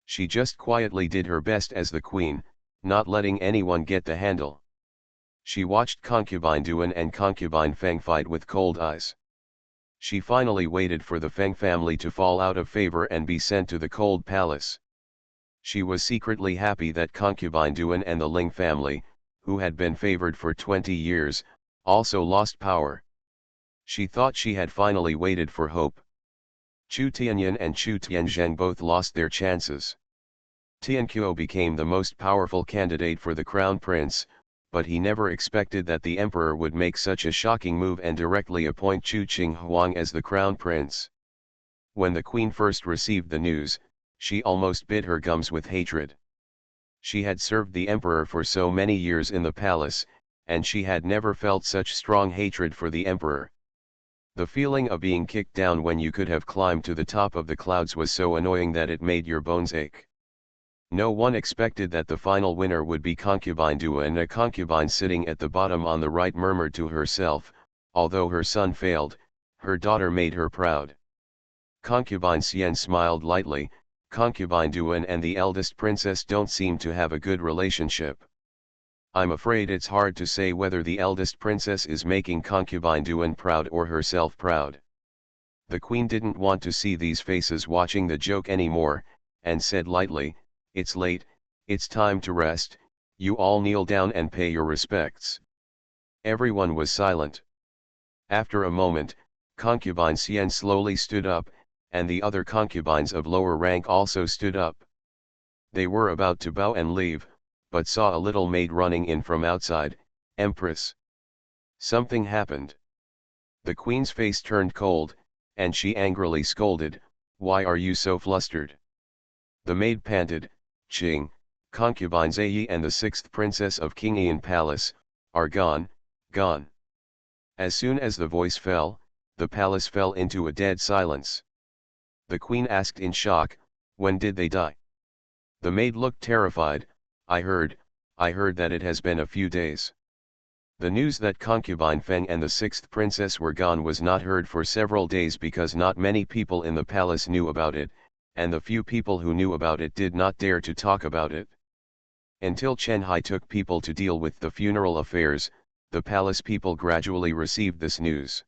She just quietly did her best as the queen, not letting anyone get the handle. She watched concubine Duan and concubine Feng fight with cold eyes. She finally waited for the Feng family to fall out of favor and be sent to the cold palace. She was secretly happy that concubine Duan and the Ling family, who had been favored for 20 years, also lost power. She thought she had finally waited for hope. Chu Tianyan and Chu Tianzheng both lost their chances. Tianqiu became the most powerful candidate for the crown prince, but he never expected that the emperor would make such a shocking move and directly appoint Chu Qinghuang as the crown prince. When the queen first received the news, she almost bit her gums with hatred. She had served the emperor for so many years in the palace, and she had never felt such strong hatred for the emperor. The feeling of being kicked down when you could have climbed to the top of the clouds was so annoying that it made your bones ache. No one expected that the final winner would be concubine Dua, and a concubine sitting at the bottom on the right murmured to herself, although her son failed, her daughter made her proud. Concubine Xian smiled lightly. Concubine Duan and the eldest princess don't seem to have a good relationship. I'm afraid it's hard to say whether the eldest princess is making concubine Duan proud or herself proud. The queen didn't want to see these faces watching the joke anymore, and said lightly, "It's late, it's time to rest, you all kneel down and pay your respects." Everyone was silent. After a moment, concubine Xian slowly stood up, and the other concubines of lower rank also stood up. They were about to bow and leave, but saw a little maid running in from outside. "Empress." Something happened. The queen's face turned cold, and she angrily scolded, "Why are you so flustered?" The maid panted, "Qing, concubine Zaiyi and the sixth princess of Qingyan Palace, are gone, gone." As soon as the voice fell, the palace fell into a dead silence. The queen asked in shock, "When did they die?" The maid looked terrified. I heard that it has been a few days." The news that concubine Feng and the sixth princess were gone was not heard for several days because not many people in the palace knew about it, and the few people who knew about it did not dare to talk about it. Until Chen Hai took people to deal with the funeral affairs, the palace people gradually received this news.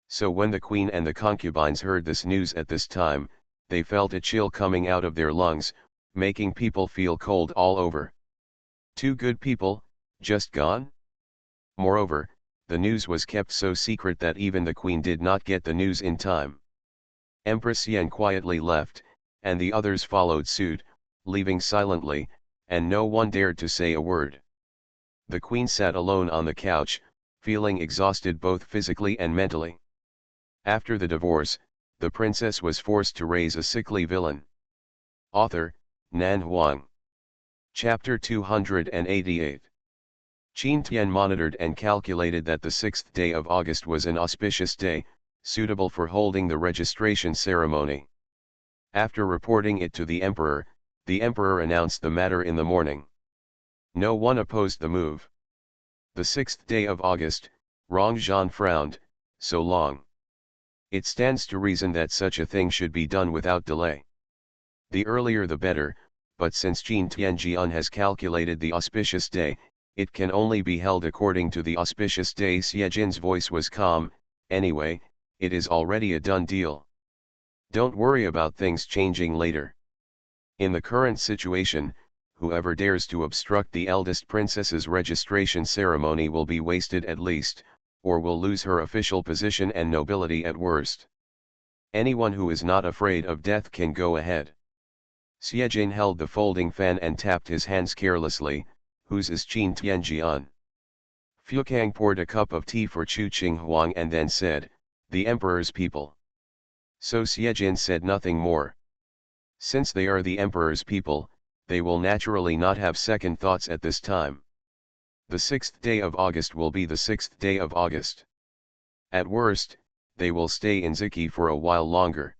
So when the queen and the concubines heard this news at this time, they felt a chill coming out of their lungs, making people feel cold all over. Two good people, just gone? Moreover, the news was kept so secret that even the queen did not get the news in time. Empress Yen quietly left, and the others followed suit, leaving silently, and no one dared to say a word. The queen sat alone on the couch, feeling exhausted both physically and mentally. After the divorce, the princess was forced to raise a sickly villain. Author, Nan Huang. Chapter 288. Qin Tian monitored and calculated that the 6th day of August was an auspicious day, suitable for holding the registration ceremony. After reporting it to the emperor announced the matter in the morning. No one opposed the move. The 6th day of August, Rongzhan frowned, "So long. It stands to reason that such a thing should be done without delay. The earlier the better, but since Qin Tianjian has calculated the auspicious day, it can only be held according to the auspicious day." Xiejin's voice was calm. "Anyway, it is already a done deal. Don't worry about things changing later. In the current situation, whoever dares to obstruct the eldest princess's registration ceremony will be wasted at least, or will lose her official position and nobility at worst. Anyone who is not afraid of death can go ahead." Xiejin held the folding fan and tapped his hands carelessly. "Whose is Qin Tianjian?" Fukang poured a cup of tea for Chu Qinghuang and then said, "The emperor's people." So Xiejin said nothing more. Since they are the emperor's people, they will naturally not have second thoughts at this time. The 6th day of August will be the 6th day of August. At worst, they will stay in Ziki for a while longer.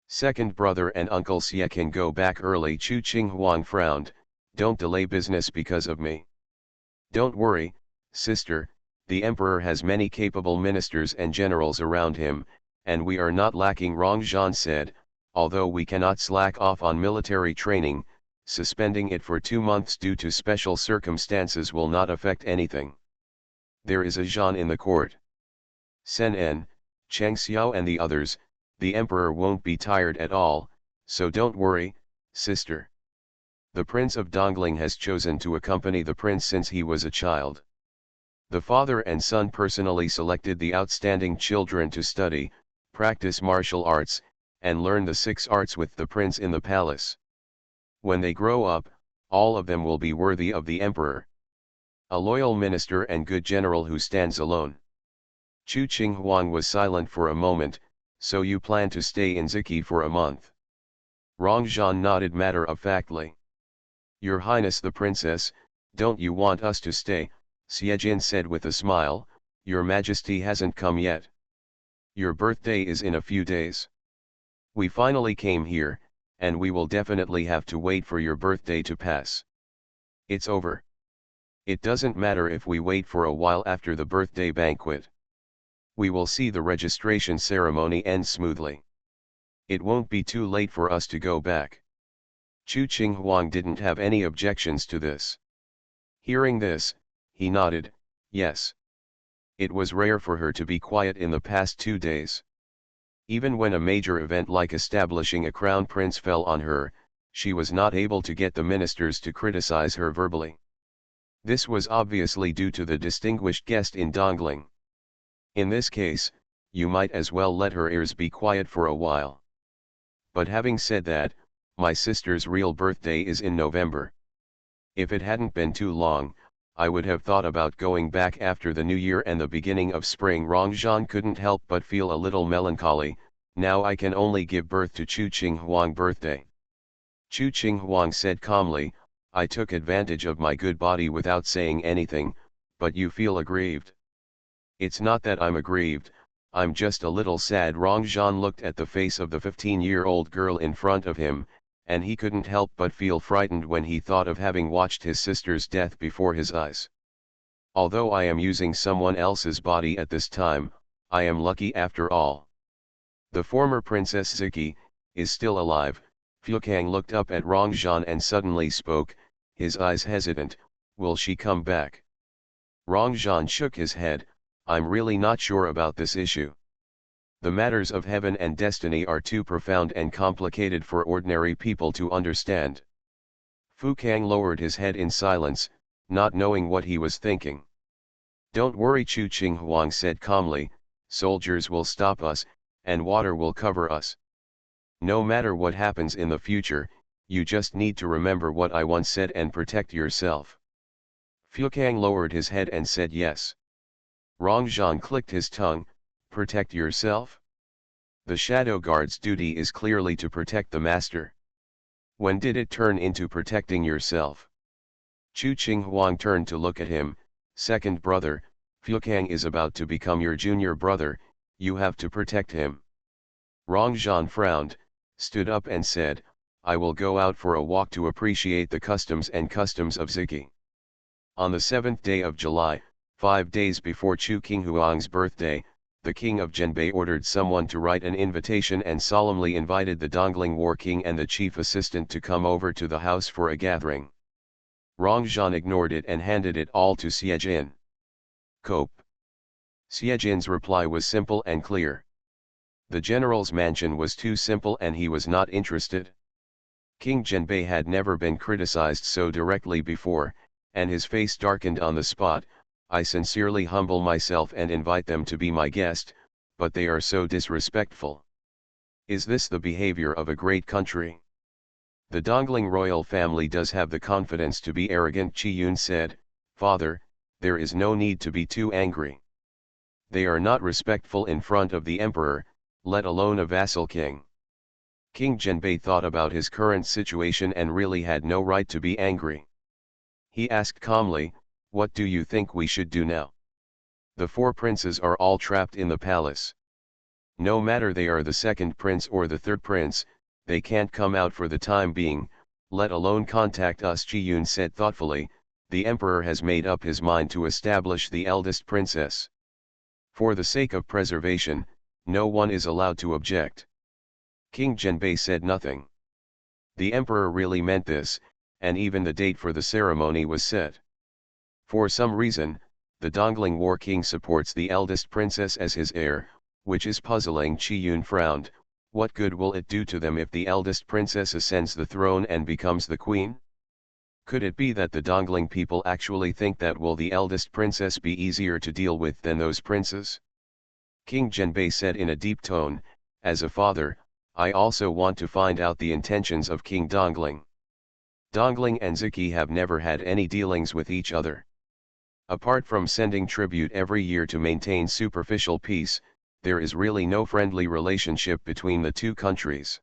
Second brother and uncle Xie can go back early. Chu Qinghuang frowned. "Don't delay business because of me." "Don't worry, sister, the emperor has many capable ministers and generals around him, and we are not lacking," Rongzhan said. "Although we cannot slack off on military training, suspending it for 2 months due to special circumstances will not affect anything." There is a Zhan in the court. Sen En, Cheng Xiao and the others, the emperor won't be tired at all, so don't worry, sister. The Prince of Dongling has chosen to accompany the prince since he was a child. The father and son personally selected the outstanding children to study, practice martial arts, and learn the 6 arts with the prince in the palace. When they grow up, all of them will be worthy of the emperor. A loyal minister and good general who stands alone. Chu Qinghuang was silent for a moment. So you plan to stay in Ziki for a month? Rongzhan nodded matter-of-factly. Your Highness the Princess, don't you want us to stay? Xiejin said with a smile. Your Majesty hasn't come yet. Your birthday is in a few days. We finally came here, and we will definitely have to wait for your birthday to pass. It's over. It doesn't matter if we wait for a while after the birthday banquet. We will see the registration ceremony end smoothly. It won't be too late for us to go back. Chu Qinghuang didn't have any objections to this. Hearing this, he nodded, yes. It was rare for her to be quiet in the past 2 days. Even when a major event like establishing a crown prince fell on her, she was not able to get the ministers to criticize her verbally. This was obviously due to the distinguished guest in Dongling. In this case, you might as well let her ears be quiet for a while. But having said that, my sister's real birthday is in November. If it hadn't been too long, I would have thought about going back after the new year and the beginning of spring. Rongzhan couldn't help but feel a little melancholy. Now I can only give birth to Chu Qinghuang birthday. Chu Qinghuang said calmly, I took advantage of my good body without saying anything, but you feel aggrieved. It's not that I'm aggrieved, I'm just a little sad. Rongzhan looked at the face of the 15-year-old girl in front of him, and he couldn't help but feel frightened when he thought of having watched his sister's death before his eyes. Although I am using someone else's body at this time, I am lucky after all. The former Princess Ziki is still alive. Fukang looked up at Rongzhan and suddenly spoke, his eyes hesitant, will she come back? Rongzhan shook his head, I'm really not sure about this issue. The matters of heaven and destiny are too profound and complicated for ordinary people to understand. Fukang lowered his head in silence, not knowing what he was thinking. Don't worry, Chu Qinghuang said calmly, soldiers will stop us, and water will cover us. No matter what happens in the future, you just need to remember what I once said and protect yourself. Fukang lowered his head and said yes. Rongzhan clicked his tongue, protect yourself? The Shadow Guard's duty is clearly to protect the master. When did it turn into protecting yourself? Chu Qinghuang turned to look at him, second brother, Fukang is about to become your junior brother, you have to protect him. Rongzhan frowned, stood up and said, I will go out for a walk to appreciate the customs of Ziki. On the 7th day of July, 5 days before Chu Qinghuang's birthday, the king of Zhenbei ordered someone to write an invitation and solemnly invited the Dongling War King and the chief assistant to come over to the house for a gathering. Rongzhan ignored it and handed it all to Xiejin. Cope. Xiejin's reply was simple and clear. The general's mansion was too simple and he was not interested. King Zhenbei had never been criticized so directly before, and his face darkened on the spot. I sincerely humble myself and invite them to be my guest, but they are so disrespectful. Is this the behavior of a great country? The Dongling royal family does have the confidence to be arrogant, Qi Yun said. Father, there is no need to be too angry. They are not respectful in front of the emperor, let alone a vassal king. King Zhenbei thought about his current situation and really had no right to be angry. He asked calmly, what do you think we should do now? The 4 princes are all trapped in the palace. No matter they are the 2nd prince or the 3rd prince, they can't come out for the time being, let alone contact us. Qi Yun said thoughtfully, the emperor has made up his mind to establish the eldest princess. For the sake of preservation, no one is allowed to object. King Zhenbei said nothing. The emperor really meant this, and even the date for the ceremony was set. For some reason, the Dongling War King supports the eldest princess as his heir, which is puzzling. Qi Yun frowned. What good will it do to them if the eldest princess ascends the throne and becomes the queen? Could it be that the Dongling people actually think that will the eldest princess be easier to deal with than those princes? King Zhenbei said in a deep tone, as a father, I also want to find out the intentions of King Dongling. Dongling and Ziki have never had any dealings with each other. Apart from sending tribute every year to maintain superficial peace, there is really no friendly relationship between the two countries.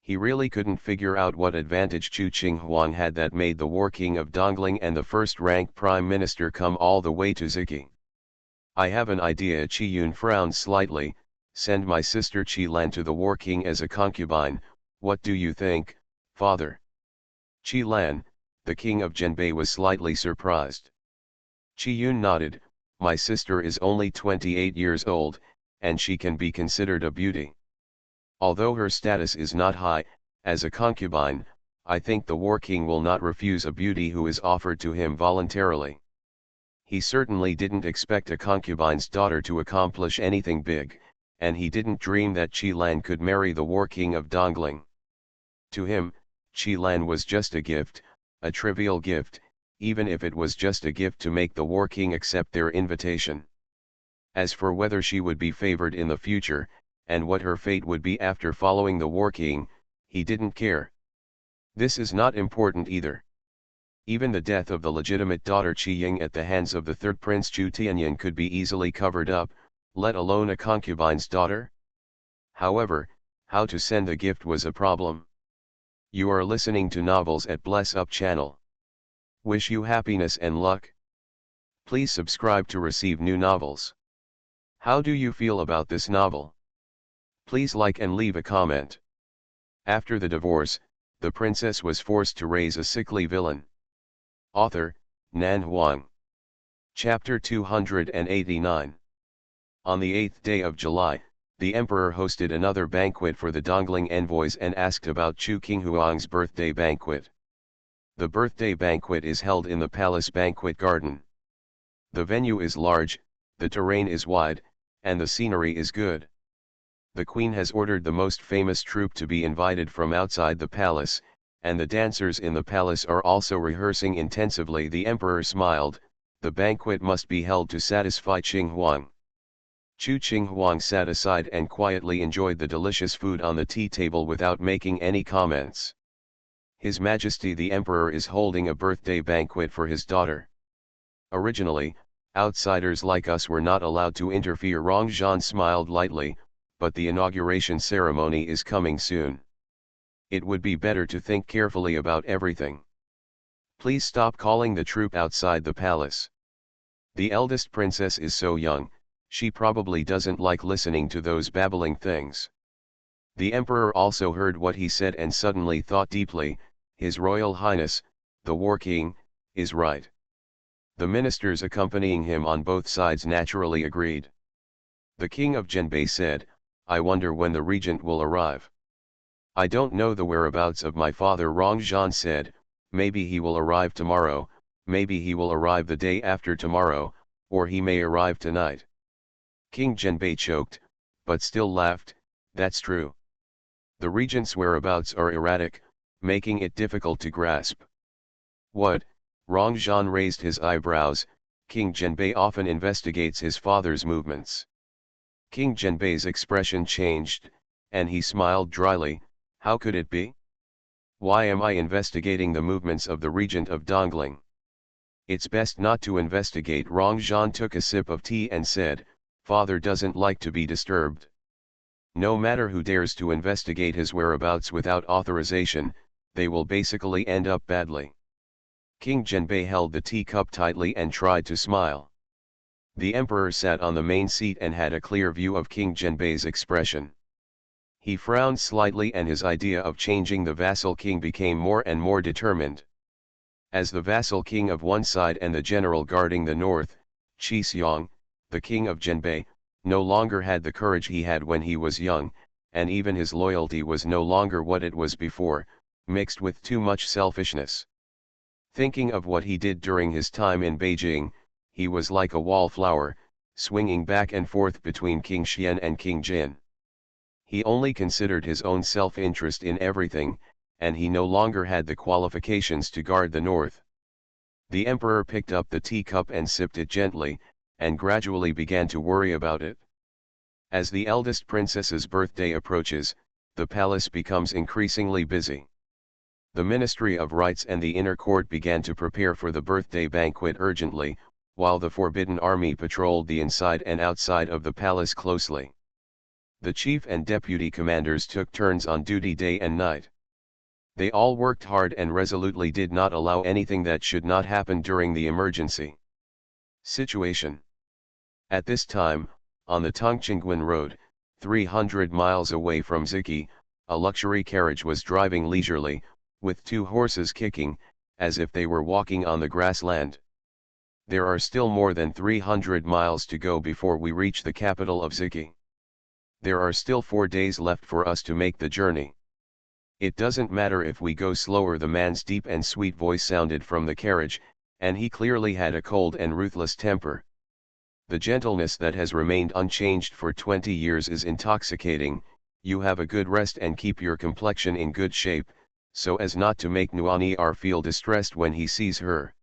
He really couldn't figure out what advantage Chu Qinghuang had that made the War King of Dongling and the first-rank Prime Minister come all the way to Ziki. I have an idea. Qi Yun frowned slightly. Send my sister Qi Lan to the War King as a concubine. What do you think, father? Qi Lan, the king of Zhenbei, was slightly surprised. Qi Yun nodded. My sister is only 28 years old, and she can be considered a beauty. Although her status is not high, as a concubine, I think the War King will not refuse a beauty who is offered to him voluntarily. He certainly didn't expect a concubine's daughter to accomplish anything big, and he didn't dream that Qi Lan could marry the War King of Dongling. To him, Qi Lan was just a gift, a trivial gift, even if it was just a gift to make the War King accept their invitation. As for whether she would be favored in the future, and what her fate would be after following the War King, he didn't care. This is not important either. Even the death of the legitimate daughter Qi Ying at the hands of the third prince Zhu Tianyan could be easily covered up, let alone a concubine's daughter. However, how to send the gift was a problem. You are listening to Novels at Bless Up channel. Wish you happiness and luck. Please subscribe to receive new novels. How do you feel about this novel? Please like and leave a comment. After the divorce, the princess was forced to raise a sickly villain. Author, Nan Huang. Chapter 289. On the 8th day of July, the emperor hosted another banquet for the Dongling envoys and asked about Chu Qinghuang's birthday banquet. The birthday banquet is held in the palace banquet garden. The venue is large, the terrain is wide, and the scenery is good. The queen has ordered the most famous troupe to be invited from outside the palace, and the dancers in the palace are also rehearsing intensively. The emperor smiled. The banquet must be held to satisfy Qinghuang. Chu Qinghuang sat aside and quietly enjoyed the delicious food on the tea table without making any comments. His Majesty the Emperor is holding a birthday banquet for his daughter. Originally, outsiders like us were not allowed to interfere. Rongzhan smiled lightly, but the inauguration ceremony is coming soon. It would be better to think carefully about everything. Please stop calling the troupe outside the palace. The eldest princess is so young, she probably doesn't like listening to those babbling things. The emperor also heard what he said and suddenly thought deeply. His Royal Highness, the War King, is right. The ministers accompanying him on both sides naturally agreed. The king of Zhenbei said, I wonder when the regent will arrive. I don't know the whereabouts of my father. Rongzhan said, maybe he will arrive tomorrow, maybe he will arrive the day after tomorrow, or he may arrive tonight. King Zhenbei choked, but still laughed. That's true. The regent's whereabouts are erratic, making it difficult to grasp. What? Rongzhan raised his eyebrows. King Zhenbei often investigates his father's movements. King Zhenbei's expression changed, and he smiled dryly. How could it be? Why am I investigating the movements of the regent of Dongling? It's best not to investigate. Rongzhan took a sip of tea and said, Father doesn't like to be disturbed. No matter who dares to investigate his whereabouts without authorization, they will basically end up badly. King Zhenbei held the teacup tightly and tried to smile. The emperor sat on the main seat and had a clear view of King Zhenbei's expression. He frowned slightly and his idea of changing the vassal king became more and more determined. As the vassal king of one side and the general guarding the north, Qi Xiong, the king of Zhenbei, no longer had the courage he had when he was young, and even his loyalty was no longer what it was before, mixed with too much selfishness. Thinking of what he did during his time in Beijing, he was like a wallflower, swinging back and forth between King Xian and King Jin. He only considered his own self-interest in everything, and he no longer had the qualifications to guard the north. The emperor picked up the teacup and sipped it gently, and gradually began to worry about it. As the eldest princess's birthday approaches, the palace becomes increasingly busy. The Ministry of Rites and the inner court began to prepare for the birthday banquet urgently, while the Forbidden Army patrolled the inside and outside of the palace closely. The chief and deputy commanders took turns on duty day and night. They all worked hard and resolutely did not allow anything that should not happen during the emergency situation. At this time, on the Tongqingguan Road, 300 miles away from Ziki, a luxury carriage was driving leisurely, with two horses kicking, as if they were walking on the grassland. There are still more than 300 miles to go before we reach the capital of Ziki. There are still 4 days left for us to make the journey. It doesn't matter if we go slower. The man's deep and sweet voice sounded from the carriage, and he clearly had a cold and ruthless temper. The gentleness that has remained unchanged for 20 years is intoxicating. You have a good rest and keep your complexion in good shape, so as not to make Nuan'er feel distressed when he sees her.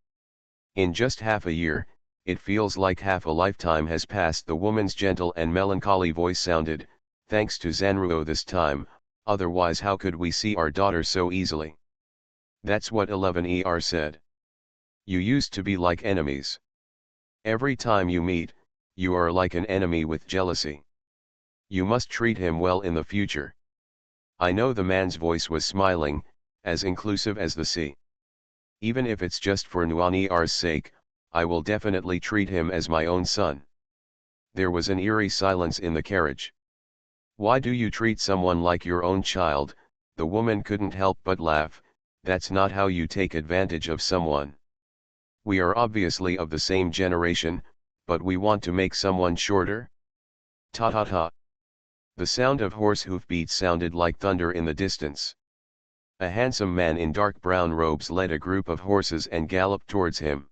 In just half a year, it feels like half a lifetime has passed. The woman's gentle and melancholy voice sounded, thanks to Zanruo this time, otherwise how could we see our daughter so easily? That's what 11er said. You used to be like enemies. Every time you meet, you are like an enemy with jealousy. You must treat him well in the future. I know. The man's voice was smiling, as inclusive as the sea. Even if it's just for Nuan'er's sake, I will definitely treat him as my own son. There was an eerie silence in the carriage. Why do you treat someone like your own child? The woman couldn't help but laugh. That's not how you take advantage of someone. We are obviously of the same generation, but we want to make someone shorter? Ta ta ta. The sound of horse hoofbeats sounded like thunder in the distance. A handsome man in dark brown robes led a group of horses and galloped towards him.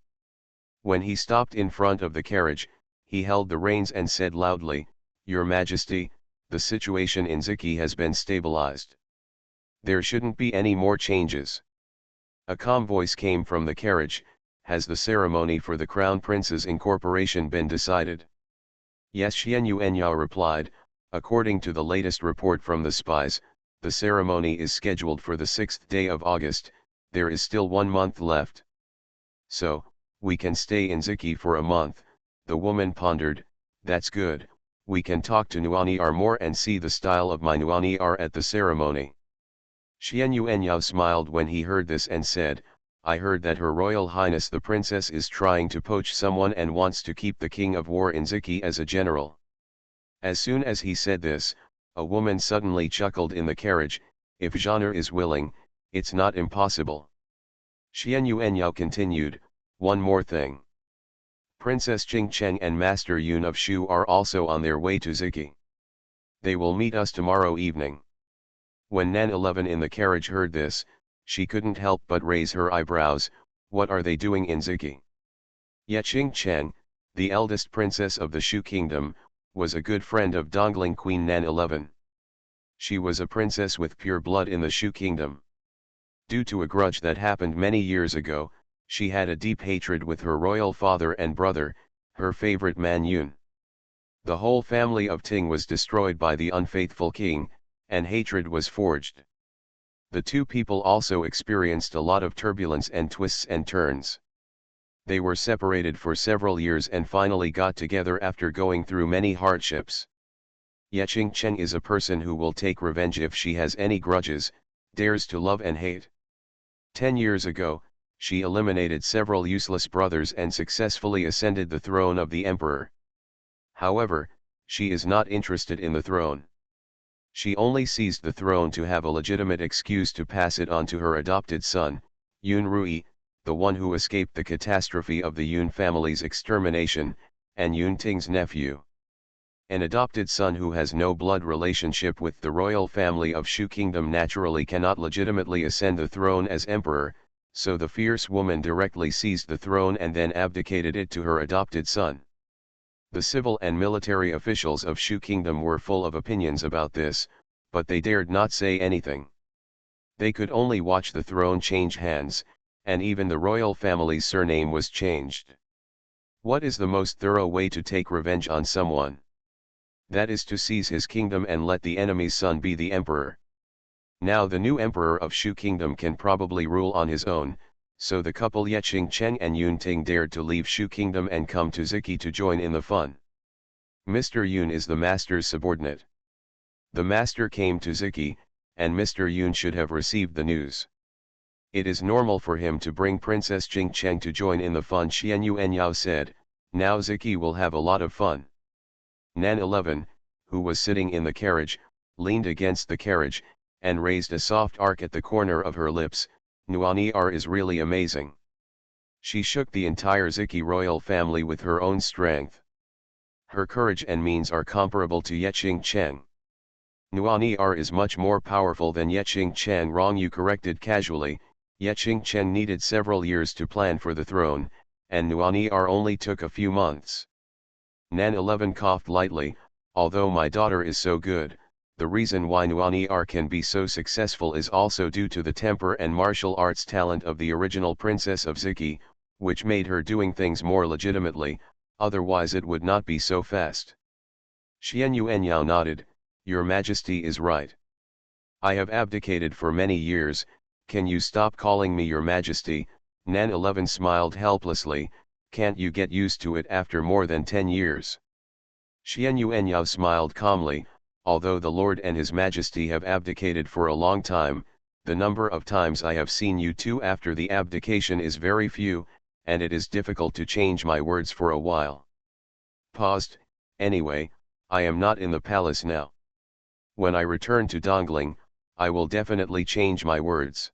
When he stopped in front of the carriage, he held the reins and said loudly, "Your Majesty, the situation in Ziki has been stabilized. There shouldn't be any more changes." A calm voice came from the carriage, "Has the ceremony for the Crown Prince's incorporation been decided?" "Yes," Xian Yuanyao replied, "according to the latest report from the spies, the ceremony is scheduled for the 6th day of August. There is still 1 month left. So, we can stay in Ziki for a month." The woman pondered. "That's good. We can talk to Nuan'er more and see the style of my Nuan'er at the ceremony." Xian Yuanyao smiled when he heard this and said, "I heard that Her Royal Highness the Princess is trying to poach someone and wants to keep the King of War in Ziki as a general." As soon as he said this, a woman suddenly chuckled in the carriage, "If Zhaner is willing, it's not impossible." Xian Yuanyao continued, "One more thing. Princess Jingcheng and Master Yun of Shu are also on their way to Ziki. They will meet us tomorrow evening." When Nan 11 in the carriage heard this, she couldn't help but raise her eyebrows. What are they doing in Ziki? Yet Jingcheng, the eldest princess of the Shu kingdom, was a good friend of Dongling Queen Nan 11. She was a princess with pure blood in the Shu kingdom. Due to a grudge that happened many years ago, she had a deep hatred with her royal father and brother, her favorite man Yun. The whole family of Ting was destroyed by the unfaithful king, and hatred was forged. The two people also experienced a lot of turbulence and twists and turns. They were separated for several years and finally got together after going through many hardships. Yet Jingcheng is a person who will take revenge if she has any grudges, dares to love and hate. 10 years ago, she eliminated several useless brothers and successfully ascended the throne of the emperor. However, she is not interested in the throne. She only seized the throne to have a legitimate excuse to pass it on to her adopted son, Yun Rui, the one who escaped the catastrophe of the Yun family's extermination, and Yun Ting's nephew. An adopted son who has no blood relationship with the royal family of Shu Kingdom naturally cannot legitimately ascend the throne as emperor, So the fierce woman directly seized the throne and then abdicated it to her adopted son. The civil and military officials of Shu Kingdom were full of opinions about this, but they dared not say anything. They could only watch the throne change hands, and even the royal family's surname was changed. What is the most thorough way to take revenge on someone? That is to seize his kingdom and let the enemy's son be the emperor. Now the new emperor of Shu Kingdom can probably rule on his own, so the couple Yecheng Cheng and Yun Ting dared to leave Shu Kingdom and come to Ziki to join in the fun. Mr. Yun is the master's subordinate. The master came to Ziki, and Mr. Yun should have received the news. It is normal for him to bring Princess Jing Cheng to join in the fun. Xian Yuan Yao said, now Ziki will have a lot of fun. Nan 11, who was sitting in the carriage, leaned against the carriage, and raised a soft arc at the corner of her lips. Nuani R is really amazing. She shook the entire Ziki royal family with her own strength. Her courage and means are comparable to Yecheng Cheng. Nuani R is much more powerful than Yecheng Cheng. Wrong, you corrected casually. Yecheng Cheng needed several years to plan for the throne, and Nuani R only took a few months. Nan 11 coughed lightly. Although my daughter is so good, the reason why Nuani R can be so successful is also due to the temper and martial arts talent of the original princess of Ziki, which made her doing things more legitimately, otherwise it would not be so fast. Xian Yuan Yao nodded, Your Majesty is right. I have abdicated for many years, can you stop calling me Your Majesty? Nan 11 smiled helplessly, can't you get used to it after more than 10 years? Xian Yuan Yao smiled calmly, although the Lord and His Majesty have abdicated for a long time, the number of times I have seen you two after the abdication is very few, and it is difficult to change my words for a while. Paused, anyway, I am not in the palace now. When I return to Dongling, I will definitely change my words.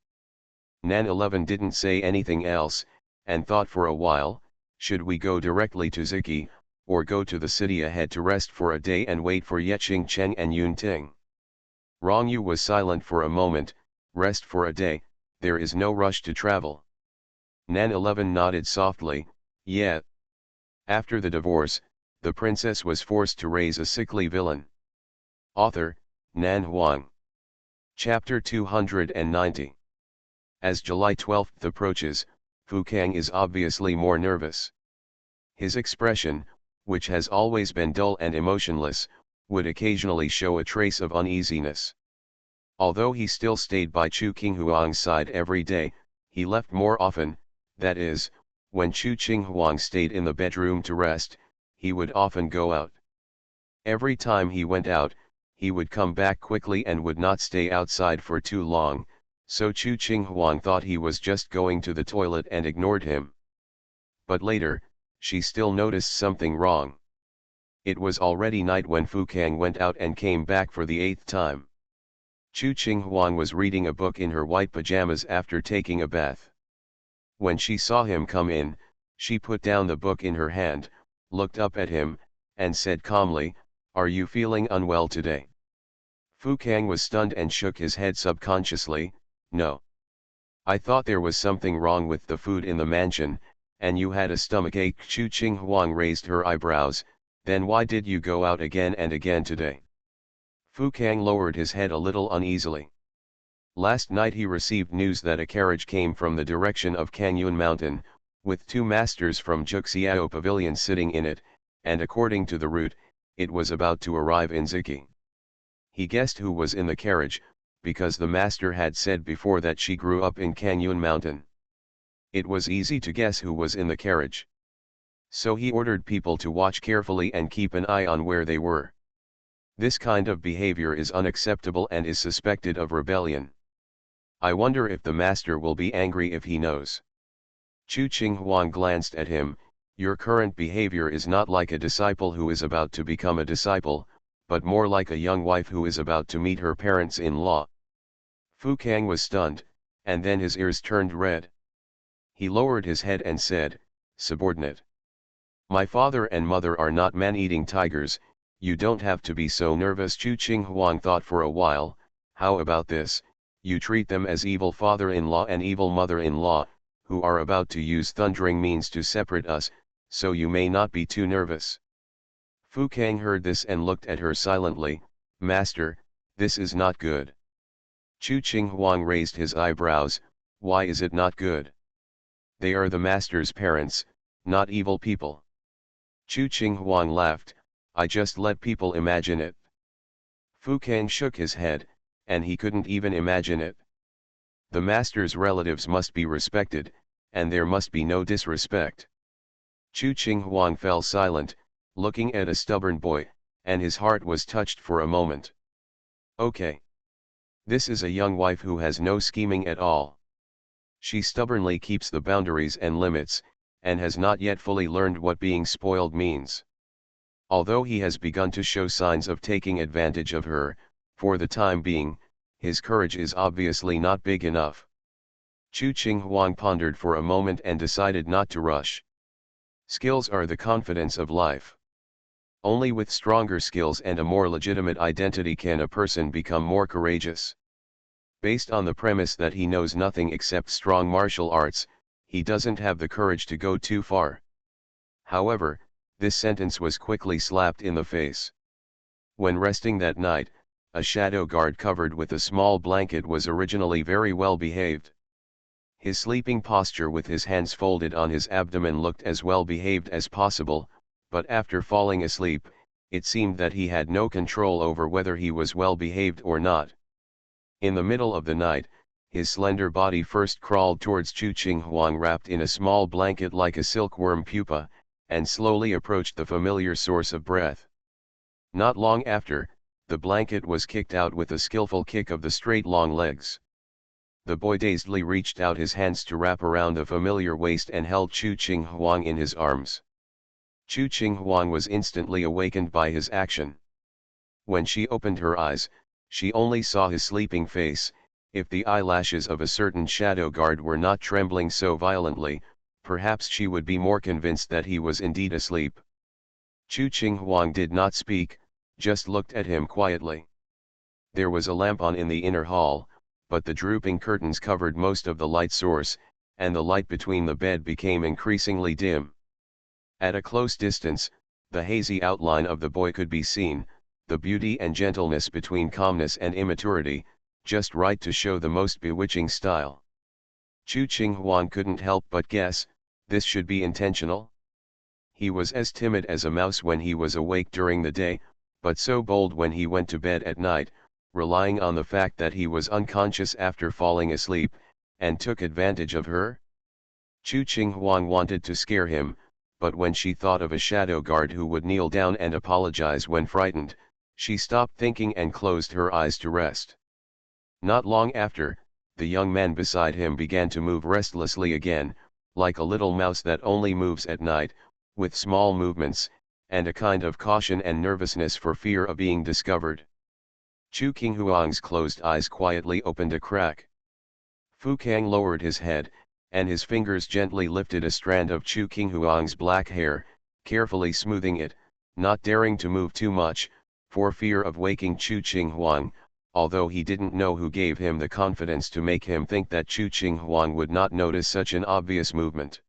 Nan 11 didn't say anything else, and thought for a while, should we go directly to Ziki, or go to the city ahead to rest for a day and wait for Yecheng Cheng and Yun Ting? Rong Yu was silent for a moment. Rest for a day, there is no rush to travel. Nan 11 nodded softly, yeah. After the divorce, the princess was forced to raise a sickly villain. Author, Nan Huang. Chapter 290. As July 12th approaches, Fu Kang is obviously more nervous. His expression, which has always been dull and emotionless, would occasionally show a trace of uneasiness. Although he still stayed by Chu Qinghuang's side every day, he left more often, that is, when Chu Qinghuang stayed in the bedroom to rest, he would often go out. Every time he went out, he would come back quickly and would not stay outside for too long, so Chu Qinghuang thought he was just going to the toilet and ignored him. But later, she still noticed something wrong. It was already night when Fu Kang went out and came back for the 8th time. Chu Qinghuang was reading a book in her white pajamas after taking a bath. When she saw him come in, she put down the book in her hand, looked up at him, and said calmly, Are you feeling unwell today? Fu Kang was stunned and shook his head subconsciously, No. I thought there was something wrong with the food in the mansion, and you had a stomachache. Chu Qinghuang raised her eyebrows, then why did you go out again and again today? Fu Kang lowered his head a little uneasily. Last night he received news that a carriage came from the direction of Kangyun Mountain, with 2 masters from Juxiao Pavilion sitting in it, and according to the route, it was about to arrive in Ziki. He guessed who was in the carriage, because the master had said before that she grew up in Kangyun Mountain. It was easy to guess who was in the carriage. So he ordered people to watch carefully and keep an eye on where they were. This kind of behavior is unacceptable and is suspected of rebellion. I wonder if the master will be angry if he knows. Chu Qinghuang glanced at him, Your current behavior is not like a disciple who is about to become a disciple, but more like a young wife who is about to meet her parents-in-law. Fu Kang was stunned, and then his ears turned red. He lowered his head and said, Subordinate. My father and mother are not man-eating tigers, you don't have to be so nervous. Chu Qinghuang thought for a while, How about this, You treat them as evil father-in-law and evil mother-in-law, who are about to use thundering means to separate us, so you may not be too nervous." Fu Kang heard this and looked at her silently. "Master, this is not good." Chu Qing Huang raised his eyebrows. "Why is it not good? They are the master's parents, not evil people." Chu Qing Huang laughed. "I just let people imagine it." Fu Kang shook his head, and he couldn't even imagine it. The master's relatives must be respected, and there must be no disrespect. Chu Qing Huang fell silent, looking at a stubborn boy, and his heart was touched for a moment. Okay. This is a young wife who has no scheming at all. She stubbornly keeps the boundaries and limits, and has not yet fully learned what being spoiled means. Although he has begun to show signs of taking advantage of her, for the time being, his courage is obviously not big enough. Chu Qing Huang pondered for a moment and decided not to rush. Skills are the confidence of life. Only with stronger skills and a more legitimate identity can a person become more courageous. Based on the premise that he knows nothing except strong martial arts, he doesn't have the courage to go too far. However, this sentence was quickly slapped in the face. When resting that night, a shadow guard covered with a small blanket was originally very well behaved. His sleeping posture with his hands folded on his abdomen looked as well behaved as possible, but after falling asleep, it seemed that he had no control over whether he was well behaved or not. In the middle of the night, his slender body first crawled towards Chu Qing Huang wrapped in a small blanket like a silkworm pupa, and slowly approached the familiar source of breath. Not long after, the blanket was kicked out with a skillful kick of the straight long legs. The boy dazedly reached out his hands to wrap around the familiar waist and held Chu Qing Huang in his arms. Chu Qing Huang was instantly awakened by his action. When she opened her eyes, she only saw his sleeping face. If the eyelashes of a certain shadow guard were not trembling so violently, perhaps she would be more convinced that he was indeed asleep. Chu Qing Huang did not speak, just looked at him quietly. There was a lamp on in the inner hall, but the drooping curtains covered most of the light source, and the light between the bed became increasingly dim. At a close distance, the hazy outline of the boy could be seen, the beauty and gentleness between calmness and immaturity, just right to show the most bewitching style. Chu Qing Huang couldn't help but guess, this should be intentional. He was as timid as a mouse when he was awake during the day, but so bold when he went to bed at night, relying on the fact that he was unconscious after falling asleep, and took advantage of her. Chu Qing Huang wanted to scare him, but when she thought of a shadow guard who would kneel down and apologize when frightened, she stopped thinking and closed her eyes to rest. Not long after, the young man beside him began to move restlessly again, like a little mouse that only moves at night, with small movements, and a kind of caution and nervousness for fear of being discovered. Chu Qing Huang's closed eyes quietly opened a crack. Fu Kang lowered his head, and his fingers gently lifted a strand of Chu Qing Huang's black hair, carefully smoothing it, not daring to move too much, for fear of waking Chu Qing Huang, although he didn't know who gave him the confidence to make him think that Chu Qing Huang would not notice such an obvious movement.